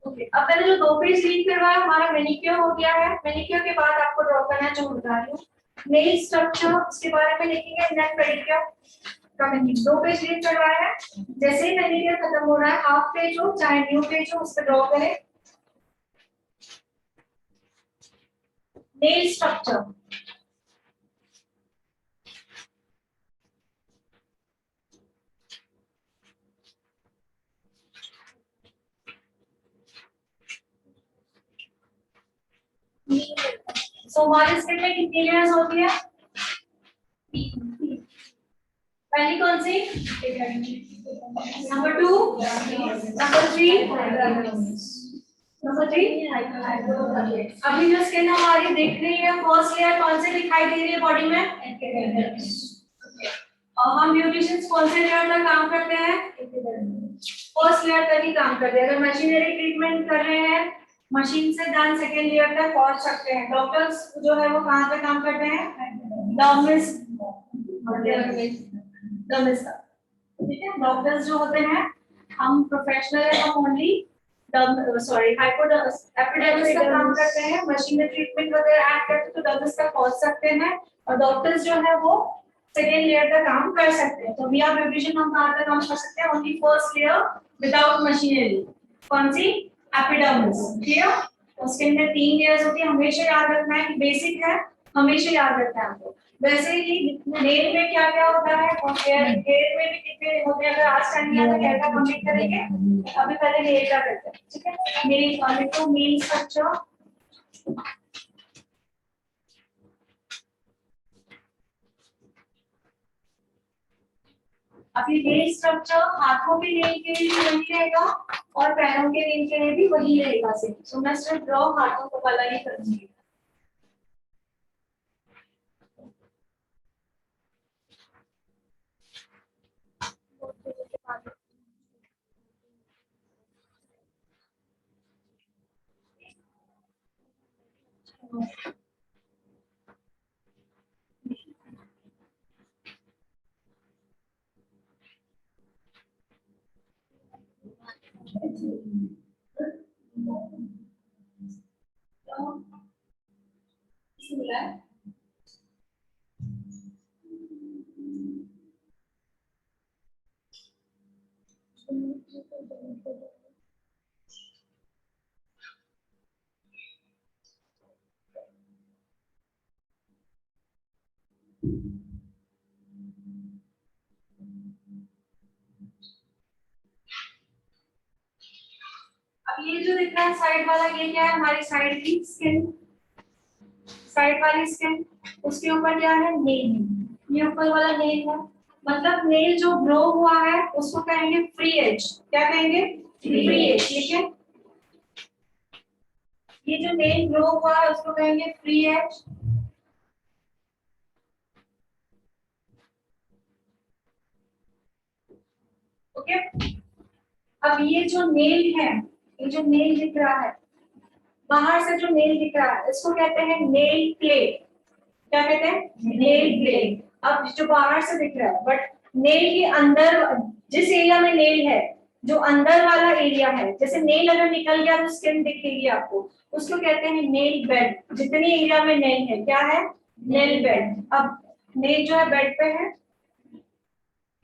ओके, अब मैंने जो 2 पेज रीड करवाया हमारा मैनिक्योर हो गया है. मैनिक्योर के बाद आपको ड्रॉ करना जो बता रही हूँ, नेल स्ट्रक्चर, उसके बारे में लिखेंगे. नेल पेडिक्योर का मैंने 2 पेज रीड करवाया है. जैसे ही मैनिक्योर खत्म हो रहा है, हाफ पेज हो चाहे न्यू पेज हो, उस पर ड्रॉ करें. Nail structure. सो हमारे स्किन में कितनी लेयर्स होती है, पहली कौन सी, नंबर 2, नंबर 3, नंबर 3. अभी जो स्किन हमारी दिख रही है, फर्स्ट लेयर कौन सी दिखाई दे रही है बॉडी में, और हम ब्यूटिशियंस कौन से लेयर पर काम करते हैं, फर्स्ट लेयर पर ही काम करते हैं. अगर मशीनरी ट्रीटमेंट कर रहे हैं, मशीन से डन सेकेंड लेयर तक पहुंच सकते हैं. डॉक्टर्स जो है वो कहाँ पे काम करते हैं, डर्मिस. ठीक है. डॉक्टर्स जो होते हैं, हम प्रोफेशनल है, हम ओनली एपिडर्मिस का काम करते हैं. मशीनरी ट्रीटमेंट वगैरह ऐड करते हैं तो डर्मिस तक पहुंच सकते हैं, और डॉक्टर्स जो है वो सेकेंड लेयर तक काम कर सकते हैं. तो वी आर ब्यूटिशियन, हम कहाँ तक काम कर सकते हैं, only first layer without machinery. कौन सी, एपिडर्मिस. क्लियर. तो स्किन में 3 लेयर्स होती है, हमेशा याद रखना है. बेसिक है, हमेशा याद रखना है आपको. वैसे ही नेल में क्या क्या होता है, और हेयर में भी कितने होते हैं. अगर आज टाइम लिया तो हेयर का कंप्लीट करेंगे, अभी पहले नेल का करते हैं. ठीक है. नेल और देखो नेल स्ट्रक्चर. अभी नेल स्ट्रक्चर हाथों के नेल के लिए भी वही रहेगा और पैरों के नेल के लिए भी वही रहेगा. सो मैं सिर्फ ड्रॉ हाथों को वाला ही करूंगी. अब ये जो दिख रहा है साइड वाला, ये क्या है? हमारी साइड की स्किन, साइड वाली स्किन। उसके ऊपर क्या है? नेल। ये ऊपर वाला नेल है, मतलब नेल जो ग्रो हुआ है उसको कहेंगे फ्री एज। क्या कहेंगे? Free edge. ठीक है, ये जो नेल ग्रो हुआ है उसको कहेंगे फ्री एज। ओके, अब ये जो नेल है, ये जो नेल दिख रहा है, बाहर से जो नेल दिख रहा है इसको कहते हैं नेल प्लेट। क्या कहते हैं? Nail plate. अब जो बाहर से दिख रहा है, बट नेल के अंदर जिस एरिया में नेल है, जो अंदर वाला एरिया है, जैसे नेल अगर निकल गया तो स्किन दिखेगी आपको, उसको कहते हैं नेल बेड। जितनी एरिया में नेल है, क्या है? Nail bed. अब नेल जो है बेड पे है,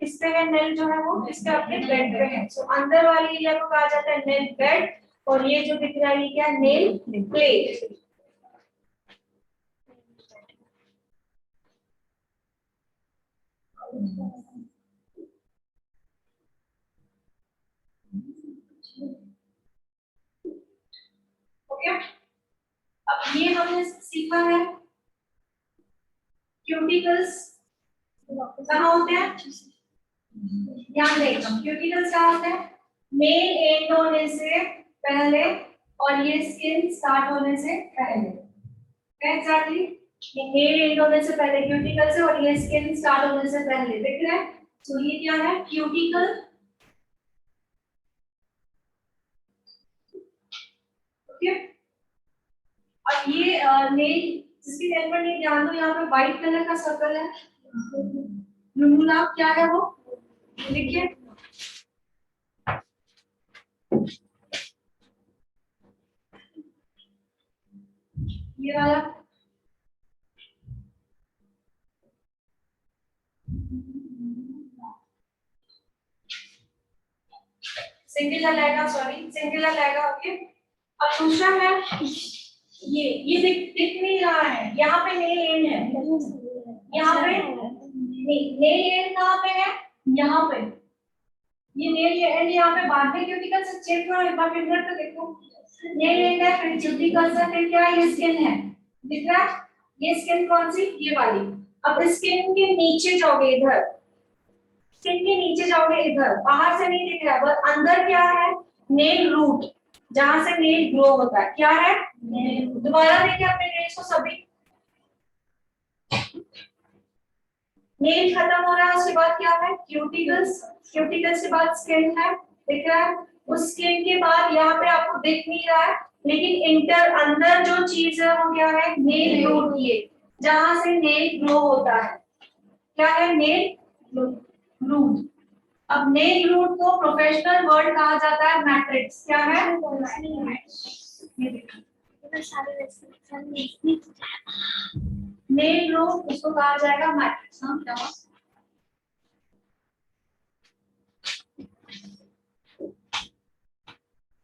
किस पे है? नेल जो है वो इसके अपने बेड पे है। सो अंदर वाली एरिया को कहा जाता है नेल बेड, और ये जो दिख रहा है ये क्या? Nail plate. ओके, अब ये हमने सीखा है क्यूटिकल्स कहाँ होते हैं। ध्यान देगा, क्यूटिकल्स कहाँ होते हैं? नेल एंड होने से पहले और ये स्किन स्टार्ट होने से पहले। एग्जैक्टली, ये नेल एंड होने से पहले क्यूटिकल्स है और ये स्किन स्टार्ट होने से पहले। दिख रहा है? तो ये क्या है? क्यूटिकल। ओके, और ये नेल, जिसकी नेल पर नहीं ध्यान दो, यहाँ पे व्हाइट कलर का सर्कल है, लुमुला क्या है वो? देखिए, ये वाला सिंगुलर लैगा, सॉरी सिंगुलर लैगा। ओके, अब दूसरा है ये दिख नहीं रहा है, यहाँ पे नेल एंड है, यहाँ पे नेल एंड कहाँ पे है? यहाँ पे। ये नेल एंड यहाँ पे बाद में क्यूटिकल से चेक करो एक बार, फिंगर पे देखो, नेल एंड है, फिर क्यूटिकल से, फिर क्या है? ये स्किन है। दिख रहा है? ये स्किन कौन सी? ये वाली। अब स्किन के नीचे जाओगे इधर, स्किन के नीचे जाओगे इधर, बाहर से नहीं दिख रहा है, बस अंदर क्या है? नेल रूट, जहां से नेल ग्रो होता है। क्या है? दोबारा देखिए अपने नेल्स को सभी, नेल खत्म हो रहा है, उसके बाद क्या है? क्यूटिकल्स। क्यूटिकल्स के बाद स्किन है, दिख रहा है? उस स्किन के बाद यहाँ पे आपको दिख नहीं रहा है, लेकिन अंदर जो चीज है वो क्या है? नेल रूट, ये जहां से नेल ग्रो होता है। क्या है? Nail root. अब नेल रूट को प्रोफेशनल वर्ड कहा जाता है मैट्रिक्स। क्या है? नेल रूट उसको कहा जाएगा मैट्रिक्स। हाँ, क्या हुआ?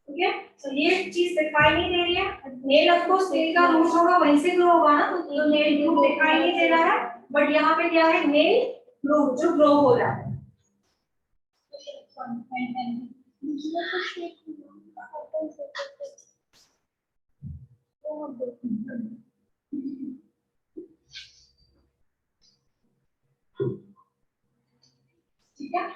ठीक है, तो ये चीज दिखाई नहीं दे रही है। नेल ऑफ कोर्स नेल का रूट होगा, वहीं से ग्रो होगा ना, तो नेल रूट दिखाई नहीं दे रहा है, बट यहाँ पे क्या है? नेल रूट जो ग्रो हो रहा है। ठीक है,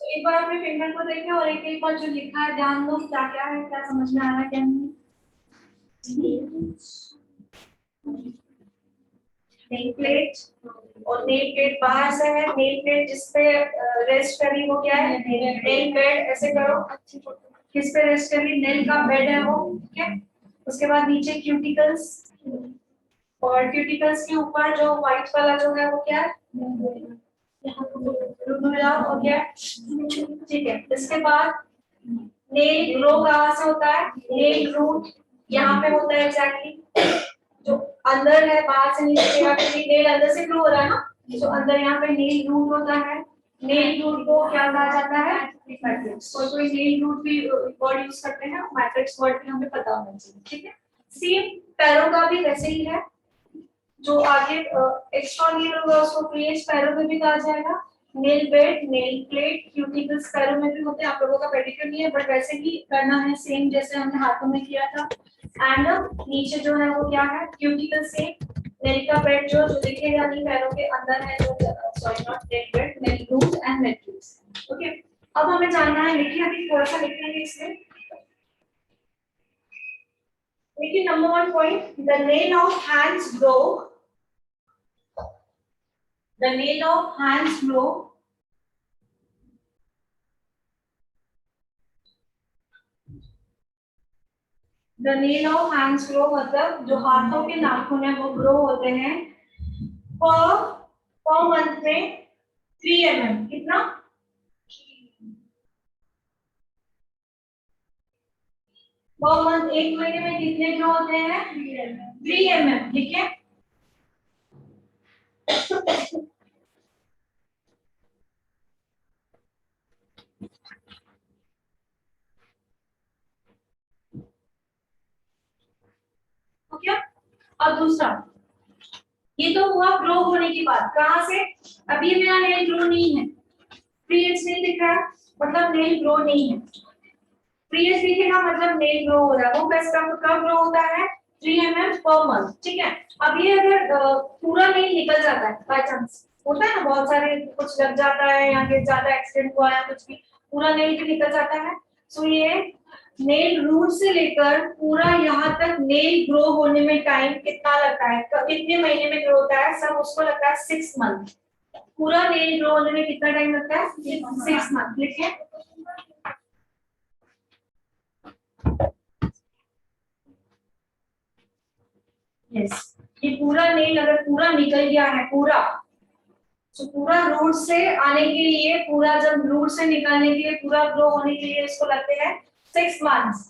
तो एक बार अपने फिंगर को देखें और एक एक बार जो लिखा है ध्यान दो, क्या क्या है, क्या समझ में आ रहा है, क्या नहीं। नेल प्लेट, और नेल प्लेट बाहर से है, नेल प्लेट जिसपे रेस्ट करी वो क्या है? Nail bed. ऐसे करो, किस पे रेस्ट करी? नेल का बेड है वो। ठीक है, उसके बाद नीचे क्यूटिकल्स, और क्यूटिकल्स के ऊपर जो व्हाइट वाला जो है वो क्या है? हो गया। ठीक है, इसके बाद नेल ग्रो कहाँ से होता है? नेल रूट यहाँ पे होता है एग्जैक्टली, जो अंदर है, बाहर से नहीं, नेल अंदर से ग्रो हो रहा है ना, जो अंदर यहाँ पे नेल रूट होता है। नेल रूट को क्या कहा जाता है? मैट्रिक्स। कोई नेल रूट भी वर्ड यूज करते हैं, मैट्रिक्स वर्ड भी हमें पता होना चाहिए। ठीक है, सेम पैरों का भी वैसे ही है। जो आगे एक्स्ट्रा नील होगा उसको क्लीच पैरों में भी कहा जाएगा। Nail bed, nail plate, cuticles पैरों में भी होते हैं। आप लोगों का पेडिक्योर नहीं है बट वैसे ही करना है सेम जैसे हमने हाथों में किया था। एंड नीचे जो है वो क्या है, क्यूटिकल सेम। नेल का बेड जो दिखेगा नहीं पैरों के अंदर है, जो sorry not nail bed, nail root and nail cubes. Okay, अब हमें जानना है, लिखिए अभी थोड़ा सा लिखेंगे इसमें। देखिए number 1 point, the nail of hands grow, the nail of hands grow, the nail of hands grow मतलब जो हाथों के नाखून है वो ग्रो होते हैं पर मंथ में 3 mm। कितना? पर मंथ, एक महीने में कितने ग्रो होते हैं? 3 mm। ठीक है, ओके। अब दूसरा, ये तो हुआ ग्रो होने की बात। कहां से? अभी मेरा नेल ग्रो नहीं है, फ्री एज नहीं दिख रहा मतलब नेल ग्रो नहीं है। फ्री एज दिखेगा मतलब नेल ग्रो हो रहा है। वो कब ग्रो होता है? 3 mm पर मंथ। ठीक है, अब ये अगर पूरा नेल निकल जाता है बाय चांस, होता है ना बहुत सारे, कुछ लग जाता है या फिर ज्यादा एक्सीडेंट हुआ है कुछ भी, पूरा नेल भी निकल जाता है। सो ये नेल रूट से लेकर पूरा यहाँ तक नेल ग्रो होने में टाइम कितना लगता है, कितने महीने में ग्रो होता है, सब उसको लगता है 6 मंथ। पूरा नेल ग्रो होने में कितना टाइम लगता है? 6 मंथ। लिखिए यस, ये पूरा नेल अगर पूरा निकल गया है पूरा, तो पूरा रूट से आने के लिए, पूरा जब रूट से निकलने के लिए, पूरा ग्रो होने के लिए इसको लगते हैं 6 मंथ्स।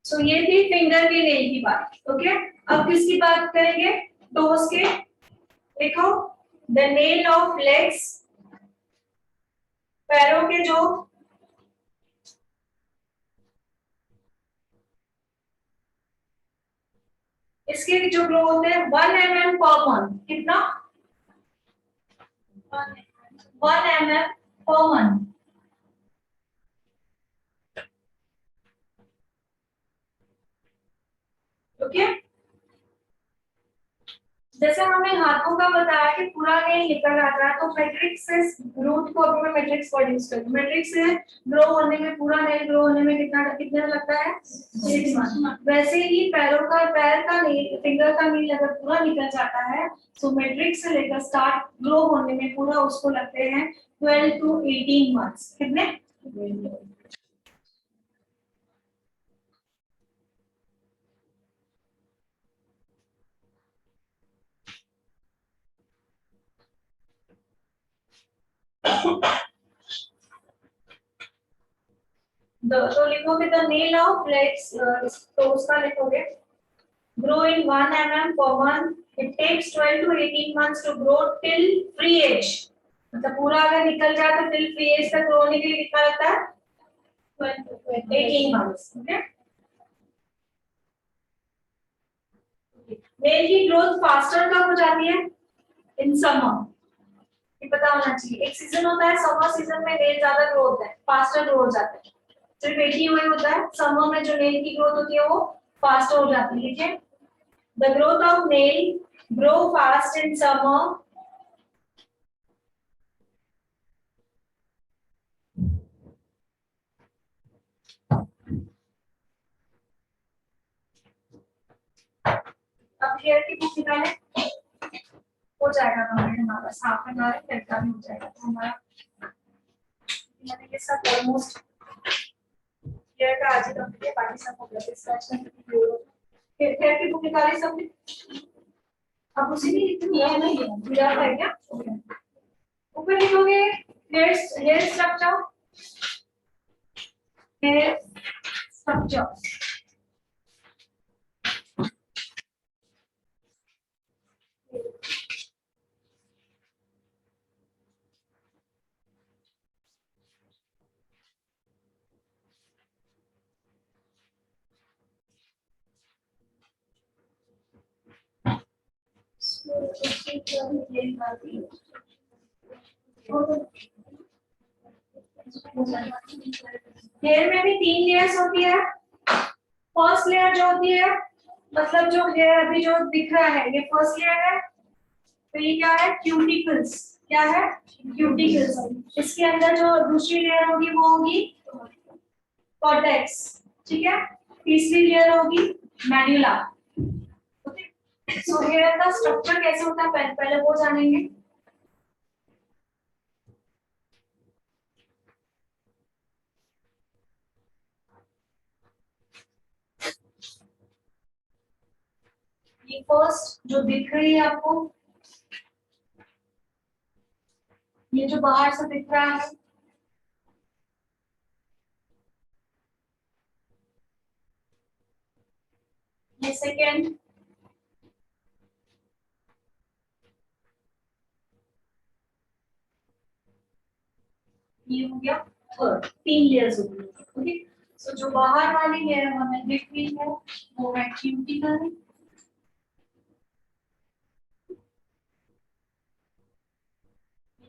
सो ये थी फिंगर के नेल की बात। ओके, अब किसकी बात करेंगे? टोस के। देखो, द नेल ऑफ लेग्स, पैरों के जो इसके जो ग्रो होते हैं 1 mm पर मंथ। कितना? 1 mm पर मंथ। ओके, जैसे हमने हाथों का बताया कि पूरा नेल निकल आता है, तो मैट्रिक्स से रूट को अभी मैं मैट्रिक्स वर्ड यूज करूँ। मैट्रिक्स से ग्रो होने में, पूरा नेल ग्रो होने में कितना लगता है? 6 मंथ। वैसे ही पैरों का, पैर का नेल, फिंगर का नेल अगर पूरा निकल जाता है, तो मैट्रिक्स से लेकर स्टार्ट ग्रो होने में पूरा उसको लगते हैं 12 to 18 मंथ्स। कितने? तो लिखोगे द नेल ऑफ लेग्स, तो उसका लिखोगे grow in 1 mm per month. It takes 12 to 18 months to grow till free age. मतलब पूरा अगर निकल जाए तो till free age तक ग्रो होने के लिए कितना लगता है? 18 months. Okay? नेल की ग्रोथ फास्टर कब हो जाती है? In summer. ये पता होना चाहिए। एक सीजन होता है समर, सीजन में नेल ज्यादा ग्रो होता है, फास्टर ग्रो हो जाता है। सिर्फ एक ही वही होता है, समर में जो नेल की ग्रोथ होती है वो फास्टर हो जाती है। ठीक है, the growth of nail grow fast in summer, अब हेयर की बुक निकालें, हो जाएगा कंप्लीट हमारा, हाफ एन आवर हेयर का भी हो जाएगा। तो हमारा मैंने ये सब ऑलमोस्ट हेयर का आज ही कंप्लीट है, बाकी सब हो गया। स्क्रैच में हेयर की बुक निकाली सबने? अब उसी में इतनी है नहीं है, पूरा है क्या? ऊपर लिखोगे hair, hair structure, hair structure. Hair में भी 3 लेयर्स होती है। फर्स्ट लेयर जो होती है, मतलब जो हेयर अभी जो दिख रहा है ये फर्स्ट लेयर है। तो ये क्या है? क्यूटिकल्स। क्या है? क्यूटिकल्स। इसके अंदर जो दूसरी लेयर होगी वो होगी कॉर्टेक्स। ठीक है। तीसरी लेयर होगी मैन्युला। ओके। सो हेयर का स्ट्रक्चर कैसे होता है पहले वो जानेंगे। ये फर्स्ट जो दिख रही है आपको, ये जो बाहर से दिख रहा है, ये सेकेंड, ये हो गया थर्ड। 3 लेयर्स होगी। ओके। सो जो बाहर वाली लेयर हमें दिख रही है वो है cuticle.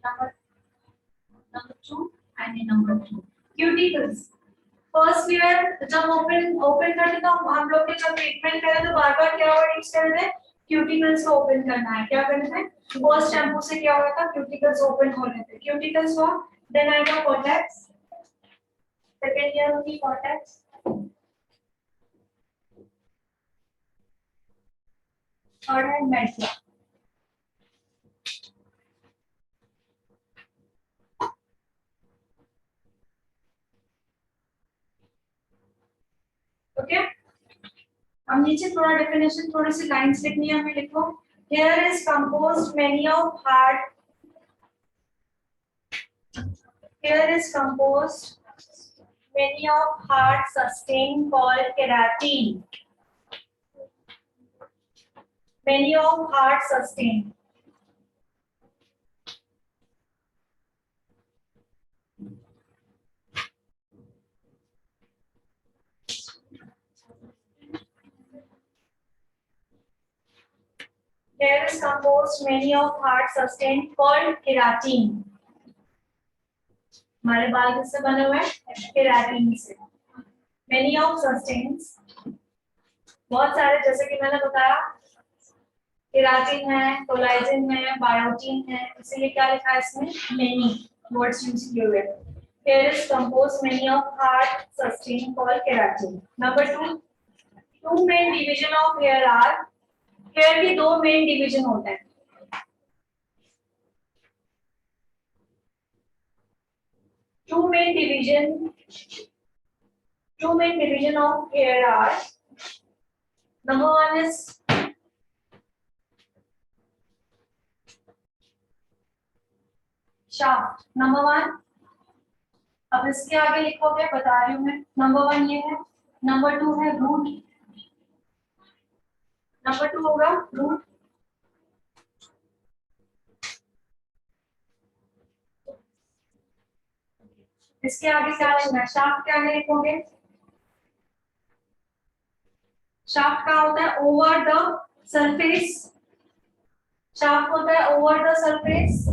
Number 2 and number 3 cuticles. First layer जब ओपन करते तो हम लोग ने जब ट्रीटमेंट करा तो बार बार क्या वर्ड यूज कर रहे थे? क्यूटिकल्स को ओपन करना है। क्या करना है? फर्स्ट शैम्पू से क्या हो रहा था? क्यूटिकल्स ओपन हो रहे थे। क्यूटिकल्स हुआ, देन आएगा कॉर्टेक्स। सेकेंड लेयर होगी कॉर्टेक्स। थर्ड है मेडुला। ओके। अब नीचे थोड़ा डेफिनेशन, थोड़ी सी लाइंस लिखनी है हमें। लिखो, here is composed many of hard, here is composed many of hard sustain called keratin. Many of hard sustain. Hair is composed many of hard sustain called keratin. हमारे बाल किससे बने हुए हैं? केराटिन से। Many of sustains, बहुत सारे, जैसे कि मैंने बताया केराटिन है, कोलाजन है, बायोटिन है, इसीलिए क्या लिखा है इसमें? many words यूज किए हुए। Hair is composed many of hard sustain called keratin. Number 2, two main division of hair are, hair के 2 main division होते हैं। Two main division of hair are, number 1 is shaft. Number 1, अब इसके आगे लिखोगे, बता रही हूँ मैं। नंबर 1 ये है, नंबर 2 है रूट। नंबर 2 होगा रूट। इसके आगे क्या लिखना है? शाफ्ट क्या है लिखोगे? शाफ्ट का होता है ओवर द सरफेस। शाफ्ट होता है over the surface.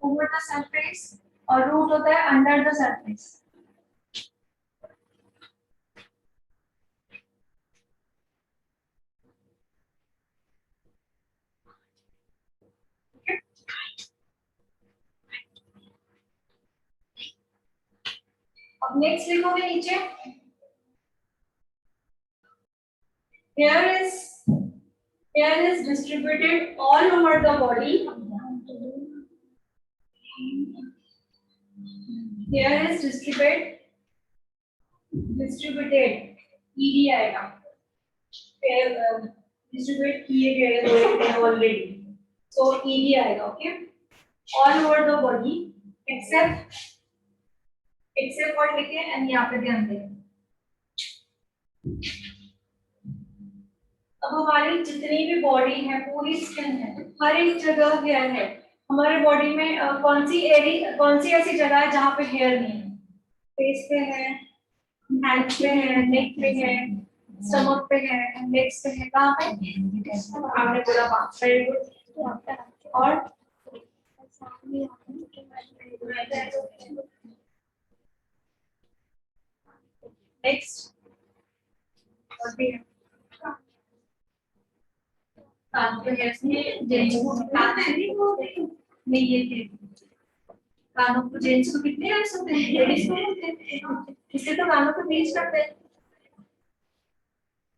Over the surface, और रूट होता है अंडर द सरफेस। अब नेक्स्ट लिखोगे नीचे, hair is distributed all over the body. Hair is distributed ed आएगा। distribute किए गए हैं already, so ed आएगा। Okay. all over the body except what लिखे एंड यहाँ पे ध्यान दें, अब हमारी जितनी भी बॉडी है, पूरी स्किन है, हर एक जगह हेयर है। हमारे बॉडी में कौन सी ऐसी जगह है जहाँ पे हेयर नहीं है? फेस पे है, हैंड्स पे है, नेक पे है, स्टमक पे है, लेग्स पे है, कहाँ पे? आपने पूरा बात, वेरी गुड। और नेक्स्ट और भी है। कानों पे हेयर्स में जेंट्स को नहीं ये थे। कानों को जेंट्स को कितने हेयर्स होते हैं? लेडीज को होते हैं। इससे तो कानों को बीच करते हैं।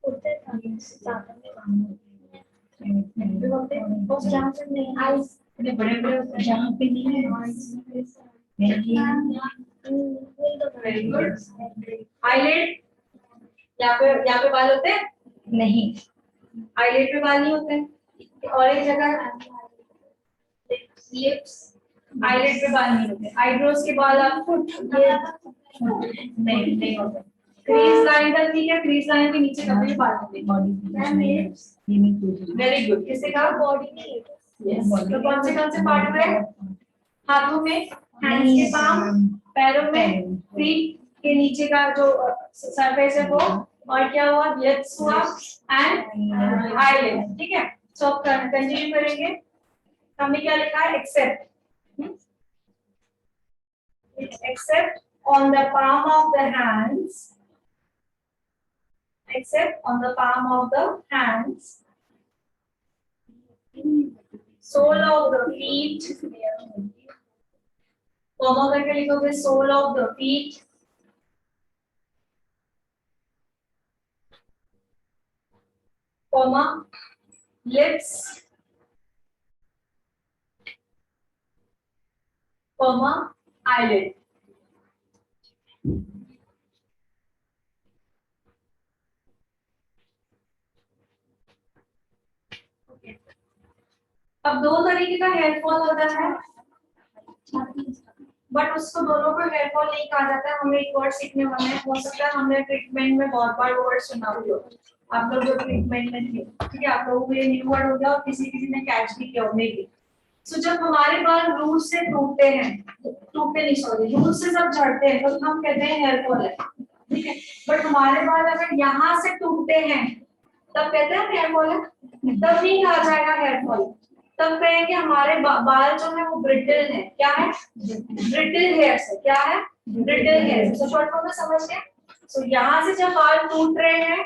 होते हैं कानों से ज्यादा नहीं होते हैं। बस जहाँ पे नहीं आईज इतने बड़े-बड़े होते हैं जहाँ पे नहीं है। Very good. आईलिड यहाँ पे बाल होते हैं? नहीं। आईलिड पे बाल नहीं होते हैं। और एक जगह लिप्स, आईलिड पे बाल नहीं होते। आईब्रोज के बाल आपको ये नहीं होते। क्रीज लाइन तक ठीक है, क्रीज लाइन के नीचे कभी भी बाल नहीं होते। Very good. किससे कहा? बॉडी में। यस। तो कौन से पार्ट में? हाथों में, हैंड्स के पाम, पैरों में, फीट के नीचे का जो सरफेस है वो, और क्या हुआ? लिप्स हुआ एंड आईलिड। ठीक है, सो कंटिन्यू करेंगे। हमने क्या लिखा है? Except on the palm of the hands, except on the palm of the hands, sole of the feet, comma करके लिखोगे sole of the feet, comma lips, comma eyelid. अब दो तरीके का हेयर फॉल होता है, बट उसको दोनों को हेयर फॉल नहीं कहा जाता है। हमें एक वर्ड सीखने वाले हैं, हो सकता है हमने ट्रीटमेंट में बहुत बार वर्ड सुना भी हो, आप लोग जो ट्रीटमेंट में थे, ठीक है, आप लोगों को ये न्यू वर्ड हो गया और किसी ने कैच भी किया होने की। सो जब हमारे बाल रूट से टूटते हैं, टूटते नहीं सॉरी, रूट से जब झड़ते हैं तो हम कहते हैं हेयर फॉल है, ठीक है। बट हमारे बाल अगर यहाँ से टूटते हैं तब कहते हैं हेयर फॉल है, तब नहीं कहा जाएगा हेयर फॉल। तब कहेंगे हमारे बाल जो है वो ब्रिटल है। क्या है? ब्रिटल हेयर्स है। क्या है? Brittle hairs. तो शॉर्ट फॉर्म में समझ गए? सो यहाँ से जब बाल टूट रहे हैं,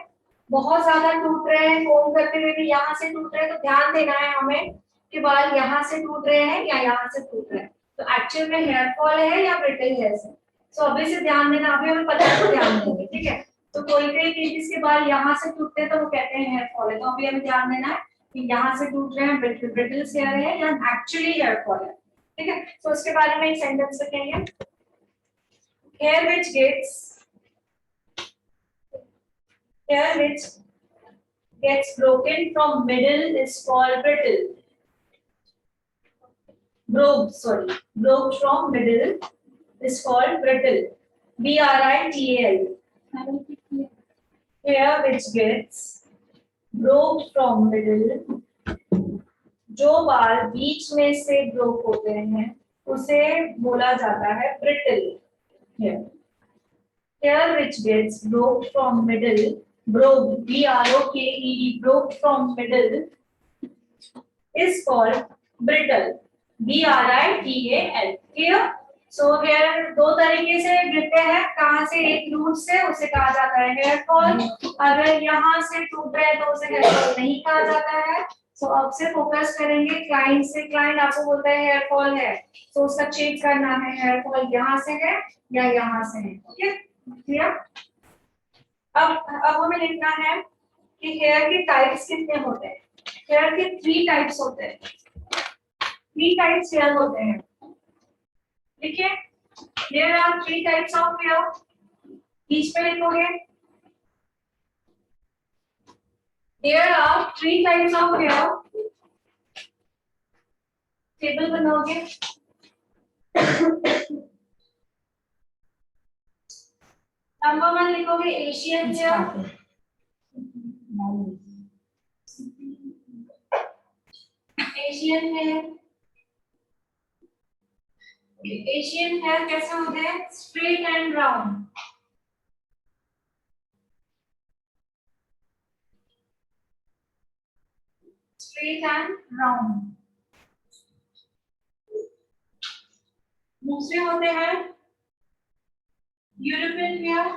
बहुत ज्यादा टूट रहे हैं, कोम करते हुए भी यहाँ से टूट रहे हैं, तो ध्यान देना है हमें कि बाल यहाँ से टूट रहे हैं या यहाँ से टूट रहे हैं। तो एक्चुअल में हेयर फॉल है या ब्रिटल हेयर्स है? सो अभी से ध्यान देना, अभी हमें पता है तो ध्यान देंगे, ठीक है। तो कोई किसी के बाल यहाँ से टूटते हैं तो वो कहते हैं हेयर फॉल है। तो अभी हमें ध्यान देना है कि यहाँ से टूट रहे हैं, ब्रिटल हेयर है या एक्चुअली हेयर फॉल है, ठीक है। तो उसके बारे में एक सेंटेंस लिखेंगे, hair which gets broken from middle is called brittle. Broke from middle is called brittle. BRITAL. Hair which gets broke from middle, जो बाल बीच में से ब्रोक होते हैं उसे बोला जाता है brittle hair. Hair which gets broke from middle, broke, B-R-O-K-E-D, broke from middle is called brittle, B-R-I-T-A-L. Clear? So hair दो तरीके से गिरते हैं, कहाँ से? एक रूट से, उसे कहा जाता है हेयर फॉल। अगर यहाँ से टूट रहे तो उसे हेयर फॉल नहीं कहा जाता है। तो अब से फोकस करेंगे क्लाइंट से। क्लाइंट आपको बोलता है हेयर फॉल है, तो उसका चेक करना है हेयर फॉल यहाँ से है या यहाँ से है, ठीक है। क्लियर? अब हमें लिखना है कि हेयर के टाइप्स कितने होते हैं। हेयर के 3 टाइप्स होते हैं। 3 टाइप्स हेयर होते हैं, ठीक है। There are 3 types of hair. बीच में लिखोगे There are 3 types of hair. Table बनाओगे। नंबर 1 लिखोगे Asian hair, Asian hair, Asian hair कैसे होते हैं? Straight and round. Straight and round. दूसरे होते हैं यूरोपियन हेयर,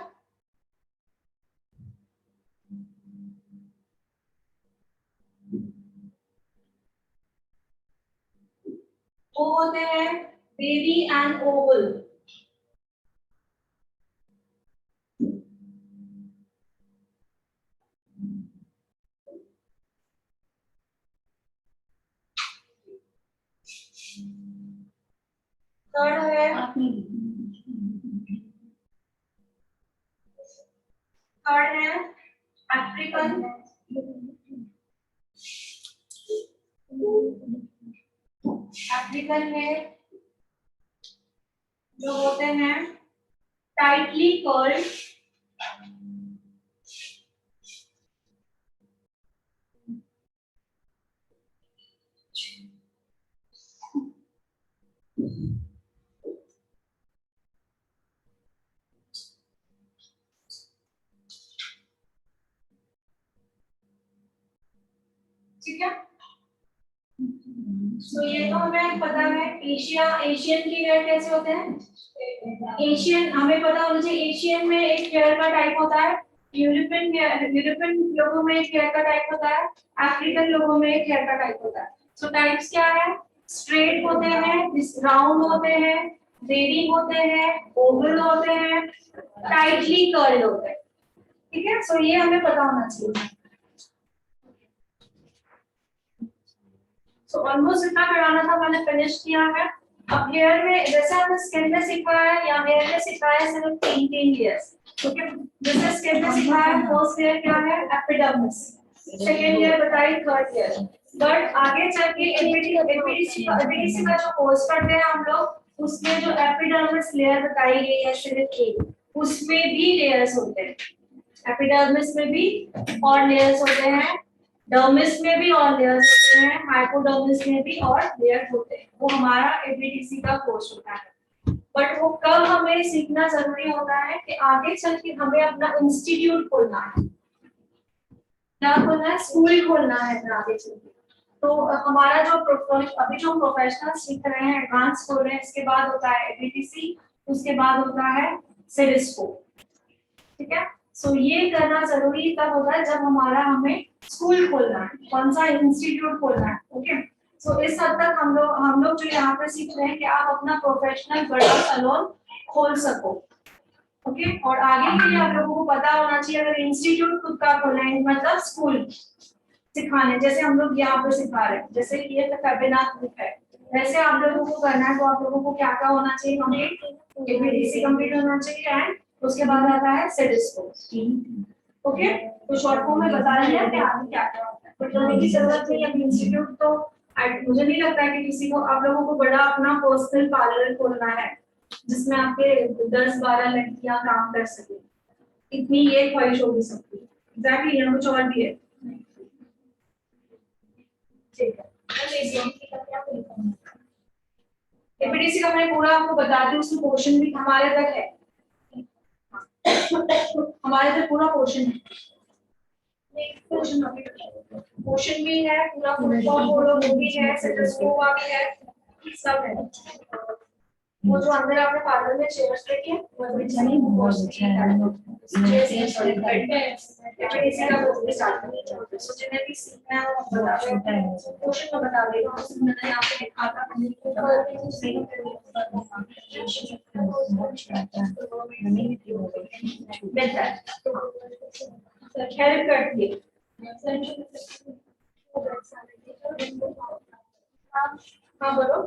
वो होते हैं बेबी एंड ओवल। थर्ड है अफ्रीकन, अफ्रीकन है जो होते हैं टाइटली कर्ल्ड, ठीक है। तो ये तो हमें पता है। एशियन के हेयर कैसे होते हैं? एशियन हमें पता होना चाहिए। एशियन में एक हेयर का टाइप होता है, यूरोपियन लोगों में एक हेयर का टाइप होता है, अफ्रीकन लोगों में एक हेयर का टाइप होता है। सो टाइप्स क्या है? स्ट्रेट होते हैं, राउंड होते हैं, वेवी होते हैं, ओवल होते हैं, टाइटली कर्ल्ड होते हैं। ठीक है, सो ये हमें पता होना चाहिए। तो ऑलमोस्ट इतना कराना था, मैंने फिनिश किया है। अब हेयर में जैसे हमने स्किन में सीखा है या हेयर में सीखा है सिर्फ 3 लेयर्स। ओके, जैसे स्किन में सीखा है फर्स्ट लेयर क्या है? एपिडर्मिस। सेकंड लेयर बताई, थर्ड लेयर। बट आगे चल के एपीडीसी का जो कोर्स पढ़ते हैं हम लोग, उसमें जो एपिडर्मिस लेयर बताई गई है सिर्फ एक, उसमें भी लेयर्स होते हैं। एपिडर्मिस में भी और लेयर्स होते हैं, डर्मिस में भी और लेयर्स होते हैं, हाइपोडर्मिस में भी और लेयर्स होते हैं। वो हमारा एपीडीसी का कोर्स होता है। बट वो कब हमें सीखना जरूरी होता है कि आगे चल के हमें अपना इंस्टीट्यूट खोलना है, क्या खोलना है? स्कूल खोलना है फिर आगे चल के। तो हमारा जो अभी जो प्रोफेशनल सीख रहे हैं, एडवांस खोल रहे हैं, इसके बाद होता है एपीडीसी, उसके बाद होता है सिविस्को। ठीक है, सो ये करना जरूरी तब होता है जब हमें स्कूल खोलना है, कौन सा इंस्टीट्यूट खोलना है। ओके, सो इस हद तक हम लोग जो यहाँ पे सीख रहे हैं कि आप अपना प्रोफेशनल बड़ा सैलून खोल सको। ओके, और आगे के लिए आप लोगों को पता होना चाहिए, अगर इंस्टीट्यूट खुद का खोलना है मतलब स्कूल सिखाने, जैसे हम लोग यहाँ पे सिखा रहे हैं, जैसे ये तो वेबिनार ग्रुप है, वैसे आप लोगों को करना है। तो आप लोगों को क्या क्या होना चाहिए? हमें एपीडीसी कंप्लीट होना चाहिए एंड उसके बाद आता है सिविस्को। ओके, तो शॉर्ट फॉर्म में बता रहे हैं कि आगे क्या क्या होता है, बट करने की जरूरत नहीं है। अभी इंस्टीट्यूट तो मुझे नहीं लगता है कि किसी को, आप लोगों को बड़ा अपना पर्सनल पार्लर खोलना है जिसमें आपके 10-12 लड़कियां काम कर सके, इतनी ये ख्वाहिश होगी सबकी। एग्जैक्टली, यहाँ कुछ और भी है। ठीक है, एपीडीसी का मैं पूरा आपको बता दूं, उसमें पोर्शन भी हमारे तक है, हमारे तक पूरा पोर्शन है। पोर्शन भी है, पूरा वो भी है, सेटोस्कोपा भी है, सब है। वो जो अंदर आपने पार्लर में चेयर्स देखी है, वो भी बहुत अच्छा है। एपीडीसी का कोर्स भी स्टार्ट करना, सो जिन्हें भी सीखना है वो बता दें, पोर्शन में बता देगा। मैंने यहाँ पे लिखा था हेल्प करती है। हाँ बोलो।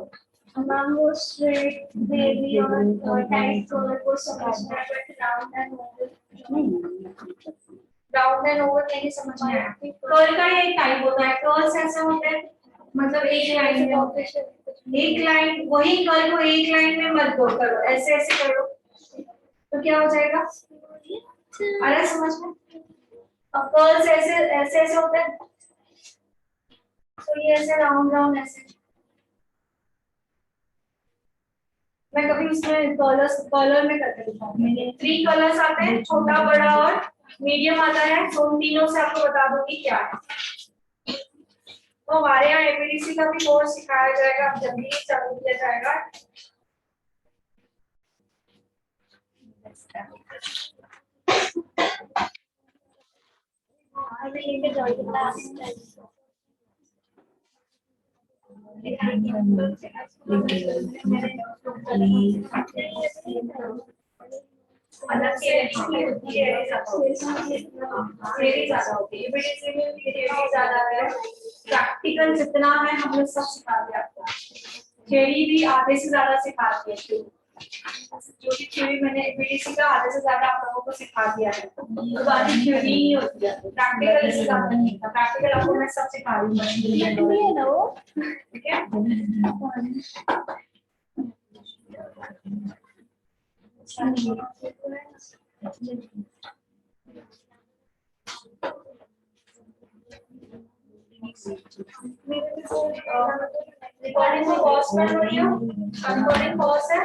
मैम वो स्ट्रेट बेबी और टाइट कलर को समझना है, बट राउंड एंड ओवल नहीं समझ में आया। कर्ल का ही एक टाइप होता है, कर्ल्स ऐसे होते हैं, मतलब एक लाइन में, एक लाइन, वही कर्ल को एक लाइन में मत गो करो, ऐसे ऐसे करो तो क्या हो जाएगा? अरे समझ में, अब कर्ल्स ऐसे ऐसे ऐसे होते हैं, तो ये ऐसे राउंड राउंड ऐसे, मैं कभी उसमें कलर में करके दिखाऊंगी। 3 कलर्स आते हैं, छोटा, बड़ा और मीडियम आता है, तो उन तीनों से आपको बता दूंगी क्या है। तो हमारे यहाँ एपीडीसी का भी कोर्स सिखाया जाएगा, अब जल्दी चालू किया जाएगा। अभी लेके जाओ क्लास। अलग से होती है, थ्योरी ज्यादा होती है, एपीडीसी में थ्योरी ज्यादा है, प्रैक्टिकल जितना है हम लोग सब सिखा दिया आपको। थ्योरी भी आधे से ज्यादा सिखाती है, जो भी थ्योरी मैंने एपीडीसी का आधे से ज्यादा आप लोगों को सिखा दिया है, तो बाकी थ्योरी ही होती है, प्रैक्टिकल इससे ज्यादा नहीं होता। प्रैक्टिकल आपको मैं सब सिखा रही हूँ, ठीक है। रिकॉर्डिंग को पॉज कर रही हूँ, रिकॉर्डिंग पॉज है।